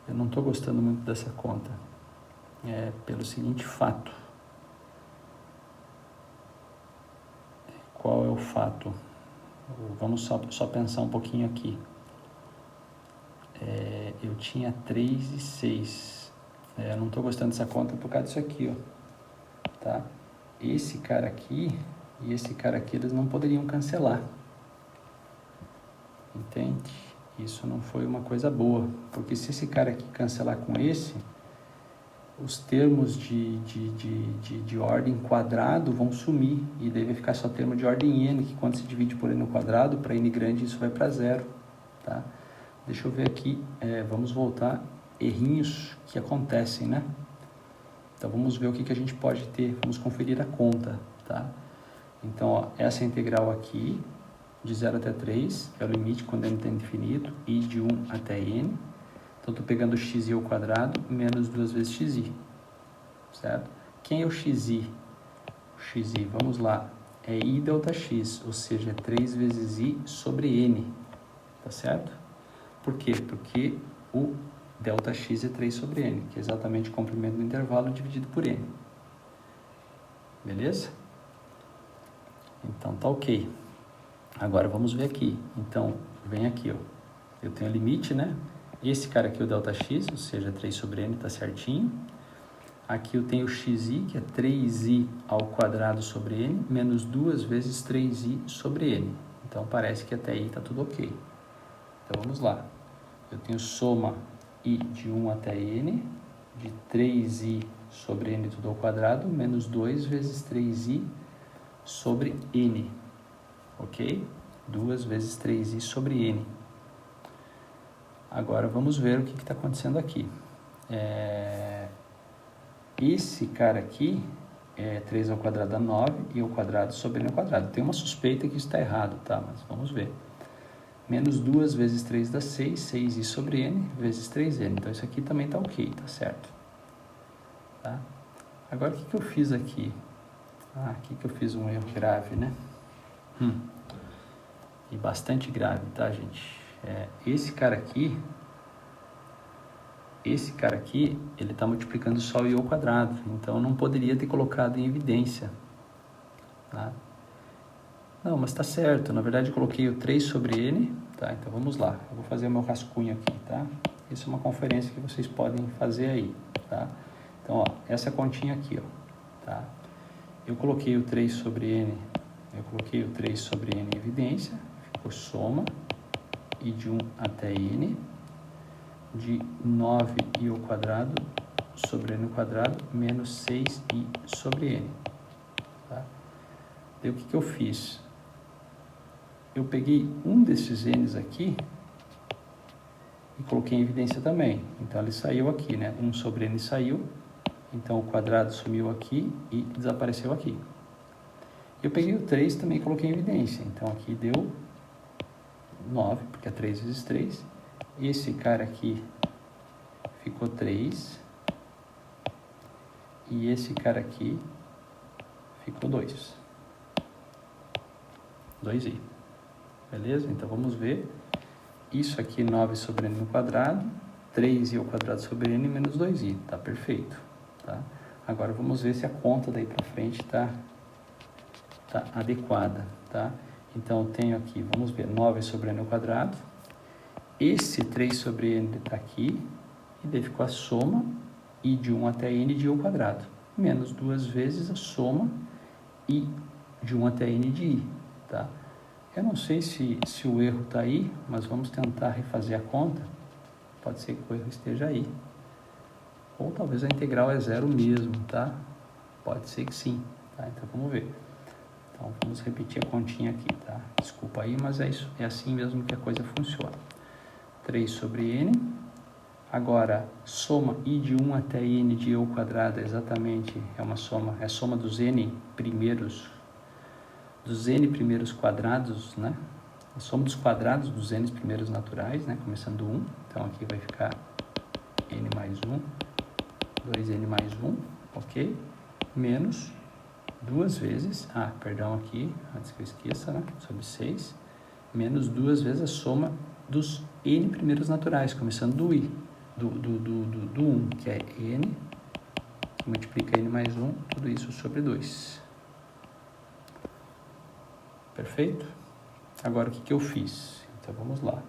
Eu não estou gostando muito dessa conta. Pelo seguinte fato. Qual é o fato? Vamos só pensar um pouquinho aqui. Eu tinha 3 e 6. Eu não estou gostando dessa conta por causa disso aqui, ó. Tá? Esse cara aqui e esse cara aqui, eles não poderiam cancelar. Entende? Isso não foi uma coisa boa. Porque se esse cara aqui cancelar com esse, os termos de ordem quadrado vão sumir. E daí vai ficar só termo de ordem n, que quando se divide por n ao quadrado, para n grande isso vai para zero. Tá? Deixa eu ver aqui. Vamos voltar. Errinhos que acontecem, né? Então, vamos ver o que a gente pode ter. Vamos conferir a conta, tá? Então, ó, essa integral aqui, de 0 até 3, é o limite quando n está infinito, e de 1 até n. Então, estou pegando xi ao quadrado menos 2 vezes xi, certo? Quem é o xi? O xi, vamos lá, é i delta x, ou seja, é 3 vezes i sobre n, tá certo? Por quê? Porque o delta x é 3 sobre n, que é exatamente o comprimento do intervalo dividido por n. Beleza? Então, tá ok. Agora, vamos ver aqui. Então, vem aqui, ó. Eu tenho o limite, né? Esse cara aqui é o delta x, ou seja, 3 sobre n, tá certinho. Aqui eu tenho o xi, que é 3i ao quadrado sobre n, menos 2 vezes 3i sobre n. Então, parece que até aí tá tudo ok. Então, vamos lá. Eu tenho soma i de 1 até n, de 3i sobre n tudo ao quadrado, menos 2 vezes 3i sobre n, ok? 2 vezes 3i sobre n. Agora, vamos ver o que está acontecendo aqui. Esse cara aqui é 3 ao quadrado dá 9, e ao quadrado sobre n ao quadrado. Tem uma suspeita que isso está errado, tá? Mas vamos ver. Menos 2 vezes 3 dá 6, 6i sobre n vezes 3n. Então, isso aqui também está ok, tá certo? Tá? Agora, o que eu fiz aqui? Aqui que eu fiz um erro grave, né? E bastante grave, tá, gente? Esse cara aqui, ele está multiplicando só o i ao quadrado. Então, eu não poderia ter colocado em evidência, tá? Não, mas tá certo. Na verdade, eu coloquei o 3 sobre n, tá? Então, vamos lá. Eu vou fazer o meu rascunho aqui, tá? Isso é uma conferência que vocês podem fazer aí, tá? Então, ó, essa continha aqui, ó, tá? Eu coloquei o 3 sobre n, em evidência, ficou soma, i de 1 até n, de 9i ao quadrado sobre n ao quadrado, menos 6i sobre n, tá? Daí, o que eu fiz? Eu peguei um desses n's aqui e coloquei em evidência também. Então, ele saiu aqui, né? 1 sobre n saiu. Então, o quadrado sumiu aqui e desapareceu aqui. Eu peguei o 3 também e coloquei em evidência. Então, aqui deu 9, porque é 3 vezes 3. Esse cara aqui ficou 3. E esse cara aqui ficou 2. 2i. Beleza? Então, vamos ver. Isso aqui, 9 sobre n no quadrado. 3i ao quadrado sobre n menos 2i. Tá perfeito. Tá? Agora, vamos ver se a conta daí para frente tá adequada. Tá? Então, eu tenho aqui, vamos ver, 9 sobre n ao quadrado. Esse 3 sobre n está aqui. E daí ficou a soma i de 1 até n de i ao quadrado. Menos 2 vezes a soma i de 1 até n de i. Tá? Eu não sei se o erro está aí, mas vamos tentar refazer a conta. Pode ser que o erro esteja aí. Ou talvez a integral é zero mesmo, tá? Pode ser que sim, tá? Então, vamos ver. Então, vamos repetir a continha aqui, tá? Desculpa aí, mas é assim mesmo que a coisa funciona. 3 sobre n. Agora, soma i de 1 até n de i ao quadrado exatamente é a soma dos n primeiros quadrados, né? A soma dos quadrados dos n primeiros naturais, né? Começando do 1. Então, aqui vai ficar n mais 1, 2n mais 1, ok? Menos 2 vezes, perdão aqui, antes que eu esqueça, né? Sobre 6, menos 2 vezes a soma dos n primeiros naturais, começando do i, do 1, que é n, que multiplica n mais 1, tudo isso sobre 2. Perfeito? Agora, o que eu fiz? Então, vamos lá.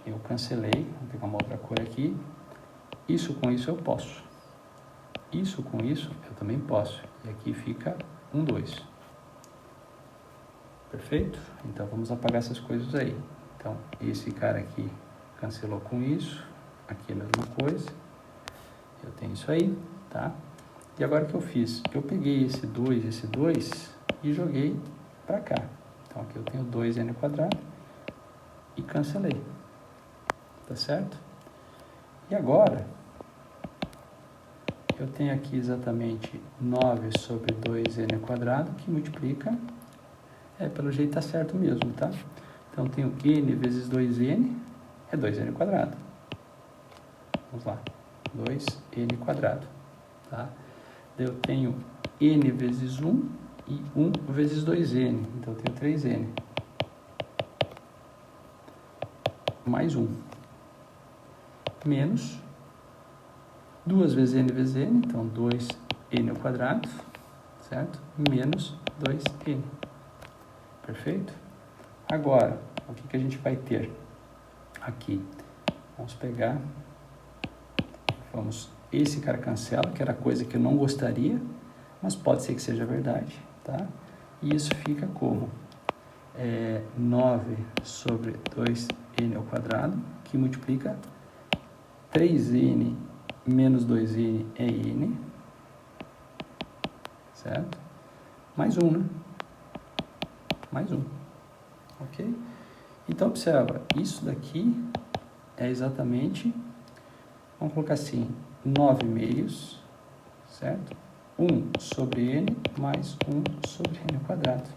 Eu cancelei, vou pegar uma outra cor aqui. Isso com isso eu posso. Isso com isso eu também posso. E aqui fica 1, 2. Perfeito? Então, vamos apagar essas coisas aí. Então, esse cara aqui cancelou com isso. Aqui é a mesma coisa. Eu tenho isso aí, tá? E agora o que eu fiz? Eu peguei esse 2 e joguei para cá. Então, aqui eu tenho 2n ao quadrado e cancelei. Tá certo? E agora, eu tenho aqui exatamente 9 sobre 2n ao quadrado, que multiplica, pelo jeito tá certo mesmo, tá? Então, eu tenho n vezes 2n, é 2n ao quadrado. Vamos lá, 2n ao quadrado, tá? Eu tenho n vezes 1 e 1 vezes 2n, então eu tenho 3n. Mais 1. Menos 2 vezes n, então 2n ao quadrado, certo? Menos 2n. Perfeito? Agora, o que a gente vai ter aqui? Vamos pegar, esse cara cancela, que era coisa que eu não gostaria, mas pode ser que seja verdade, tá? E isso fica como? 9 sobre 2n ao quadrado, que multiplica 3n menos 2n é n, certo? Mais 1, né? Mais 1, ok? Então, observa, isso daqui é exatamente, vamos colocar assim, 9 meios, certo? 1 sobre n mais 1 sobre n ao quadrado,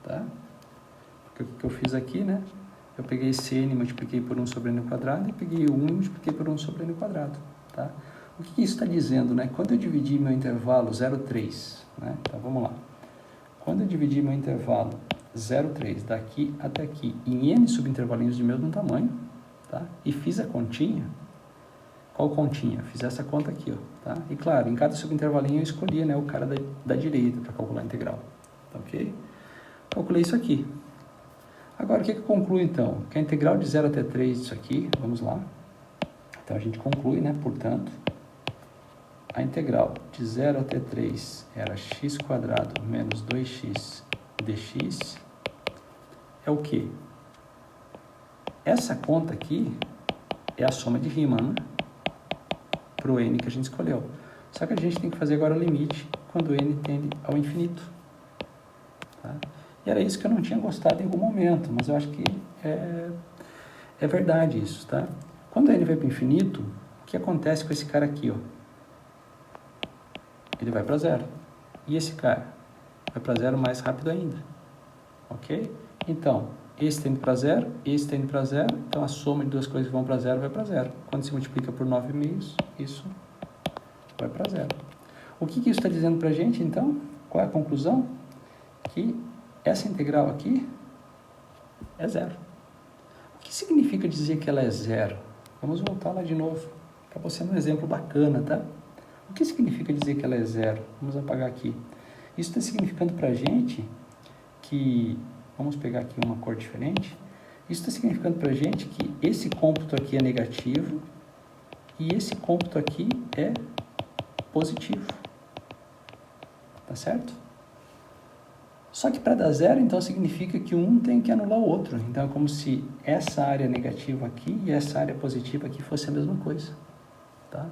tá? Porque o que eu fiz aqui, né? Eu peguei esse n, multipliquei por 1 sobre n ao quadrado e peguei o 1 e multipliquei por 1 sobre n ao quadrado, tá? O que isso está dizendo, né? Quando eu dividir meu intervalo 0,3, né? Então, vamos lá. Quando eu dividir meu intervalo 0,3 daqui até aqui em n subintervalinhos de mesmo tamanho, tá? E fiz a continha. Qual continha? Fiz essa conta aqui, ó, tá? E claro, em cada subintervalinho eu escolhi, né, o cara da direita para calcular a integral, tá, ok? Calculei isso aqui. Agora, o que eu concluo então? Que a integral de 0 até 3 disso aqui, vamos lá. Então, a gente conclui, né, portanto, a integral de 0 até 3 era x² menos 2x dx é o quê? Essa conta aqui é a soma de Riemann para o n que a gente escolheu. Só que a gente tem que fazer agora o limite quando n tende ao infinito. Tá? E era isso que eu não tinha gostado em algum momento, mas eu acho que é verdade isso. Tá? Quando n vai para o infinito, o que acontece com esse cara aqui? Ó? Ele vai para zero. E esse cara vai para zero mais rápido ainda. Ok? Então, esse tende para zero, esse tende para zero, então a soma de duas coisas que vão para zero vai para zero. Quando se multiplica por 9 meios, isso vai para zero. O que isso está dizendo para a gente, então? Qual é a conclusão? Que essa integral aqui é zero. O que significa dizer que ela é zero? Vamos voltar lá de novo. Acabou sendo um exemplo bacana, tá? O que significa dizer que ela é zero? Vamos apagar aqui. Isso está significando para a gente que... Vamos pegar aqui uma cor diferente. Isso está significando para a gente que esse cômputo aqui é negativo e esse cômputo aqui é positivo. Tá certo? Só que para dar zero, então, significa que um tem que anular o outro. Então, é como se essa área negativa aqui e essa área positiva aqui fosse a mesma coisa. Tá?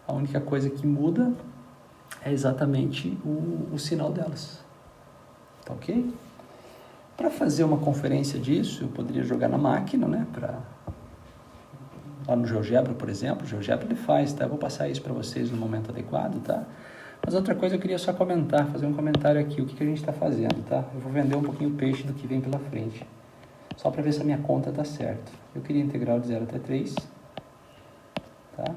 A única coisa que muda é exatamente o sinal delas. Tá ok? Para fazer uma conferência disso, eu poderia jogar na máquina, né? Lá no GeoGebra, por exemplo. O GeoGebra ele faz, tá? Eu vou passar isso para vocês no momento adequado, tá? Mas outra coisa eu queria só comentar, fazer um comentário aqui. O que a gente está fazendo, tá? Eu vou vender um pouquinho o peixe do que vem pela frente. Só para ver se a minha conta está certa. Eu queria integral de 0 até 3, tá?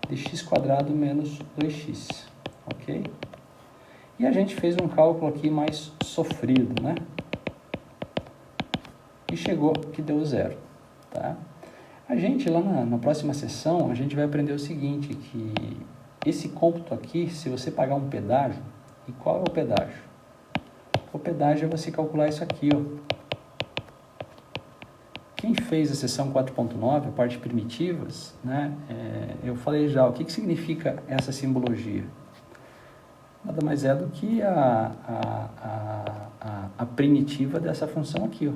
De x² menos 2x, ok? E a gente fez um cálculo aqui mais sofrido, né? E chegou que deu zero, tá? A gente lá na próxima sessão, a gente vai aprender o seguinte, que esse cômputo aqui, se você pagar um pedágio, e qual é o pedágio? O pedágio é você calcular isso aqui, ó. Quem fez a sessão 4.9, a parte primitivas, né? Eu falei já, o que significa essa simbologia? Nada mais é do que a primitiva dessa função aqui, ó.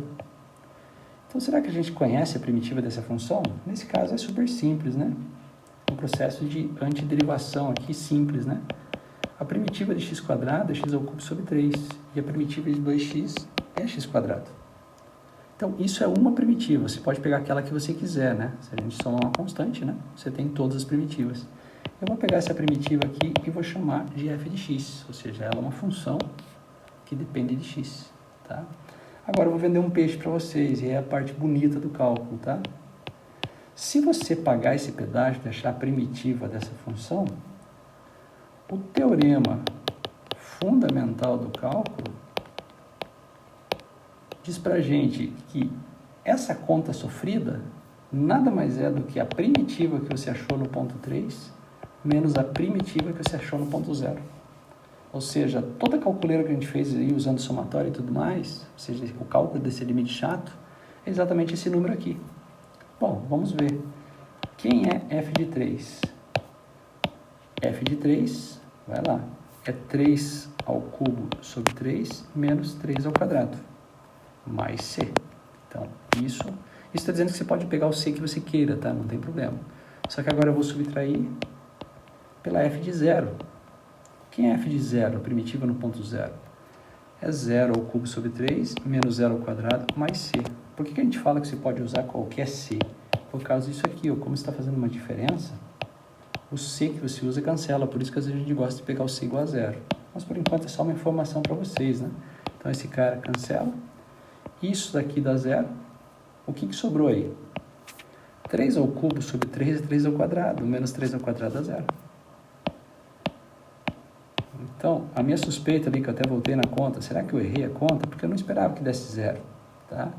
Então, será que a gente conhece a primitiva dessa função? Nesse caso, é super simples, né? Um processo de antiderivação aqui simples, né? A primitiva de x² é x ao cubo sobre 3. E a primitiva de 2x é x². Então, isso é uma primitiva. Você pode pegar aquela que você quiser, né? Se a gente somar uma constante, né? Você tem todas as primitivas. Eu vou pegar essa primitiva aqui e vou chamar de f de x. Ou seja, ela é uma função que depende de x, tá? Agora eu vou vender um peixe para vocês, e é a parte bonita do cálculo, tá? Se você pagar esse pedágio e achar a primitiva dessa função, o teorema fundamental do cálculo diz para a gente que essa conta sofrida nada mais é do que a primitiva que você achou no ponto 3 menos a primitiva que você achou no ponto 0. Ou seja, toda a calculeira que a gente fez aí, usando somatório e tudo mais, ou seja, o cálculo desse limite chato, é exatamente esse número aqui. Bom, vamos ver. Quem é f de 3? F de 3, vai lá, é 3 ao cubo sobre 3 menos 3 ao quadrado, mais c. Então, isso... Isso está dizendo que você pode pegar o C que você queira, tá? Não tem problema. Só que agora eu vou subtrair pela f de zero. Quem é f de zero? A primitiva no ponto zero. É 0 ao cubo sobre 3, menos 0 ao quadrado, mais C. Por que a gente fala que você pode usar qualquer C? Por causa disso aqui, ó, como está fazendo uma diferença, o C que você usa cancela, por isso que às vezes a gente gosta de pegar o C igual a zero. Mas por enquanto é só uma informação para vocês, né? Então esse cara cancela, isso daqui dá zero, o que sobrou aí? 3 ao cubo sobre 3 é 3 ao quadrado, menos 3 ao quadrado dá zero. Então, a minha suspeita ali, que eu até voltei na conta, será que eu errei a conta? Porque eu não esperava que desse zero, tá?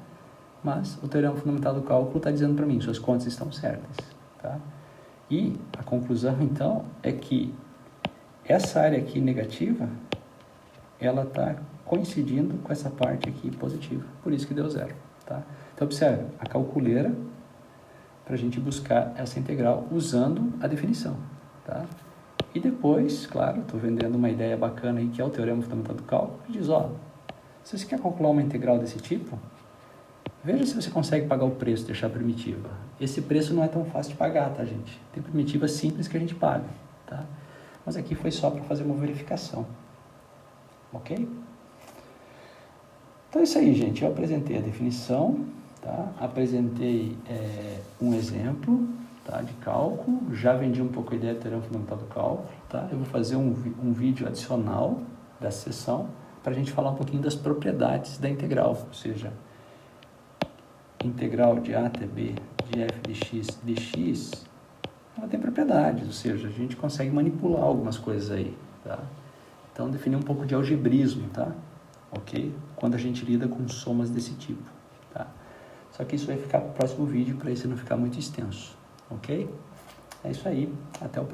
Mas o teorema fundamental do cálculo está dizendo para mim, suas contas estão certas, tá? E a conclusão, então, é que essa área aqui negativa, ela está coincidindo com essa parte aqui positiva, por isso que deu zero, tá? Então, observe, a calculeira, para a gente buscar essa integral usando a definição, tá? E depois, claro, estou vendendo uma ideia bacana aí, que é o teorema fundamental do cálculo, que diz, ó, se você quer calcular uma integral desse tipo, veja se você consegue pagar o preço, deixar a primitiva. Esse preço não é tão fácil de pagar, tá, gente? Tem primitiva simples que a gente paga, tá? Mas aqui foi só para fazer uma verificação, ok? Então é isso aí, gente. Eu apresentei a definição, tá? Apresentei um exemplo, tá, de cálculo, já vendi um pouco a ideia do teorema fundamental do cálculo, tá? Eu vou fazer um vídeo adicional dessa sessão para a gente falar um pouquinho das propriedades da integral, ou seja, integral de a até b de f de x dx, ela tem propriedades, ou seja, a gente consegue manipular algumas coisas aí, tá? Então, definir um pouco de algebrismo, tá? Ok? Quando a gente lida com somas desse tipo, tá? Só que isso vai ficar para o próximo vídeo, para esse não ficar muito extenso. Ok? É isso aí. Até o próximo.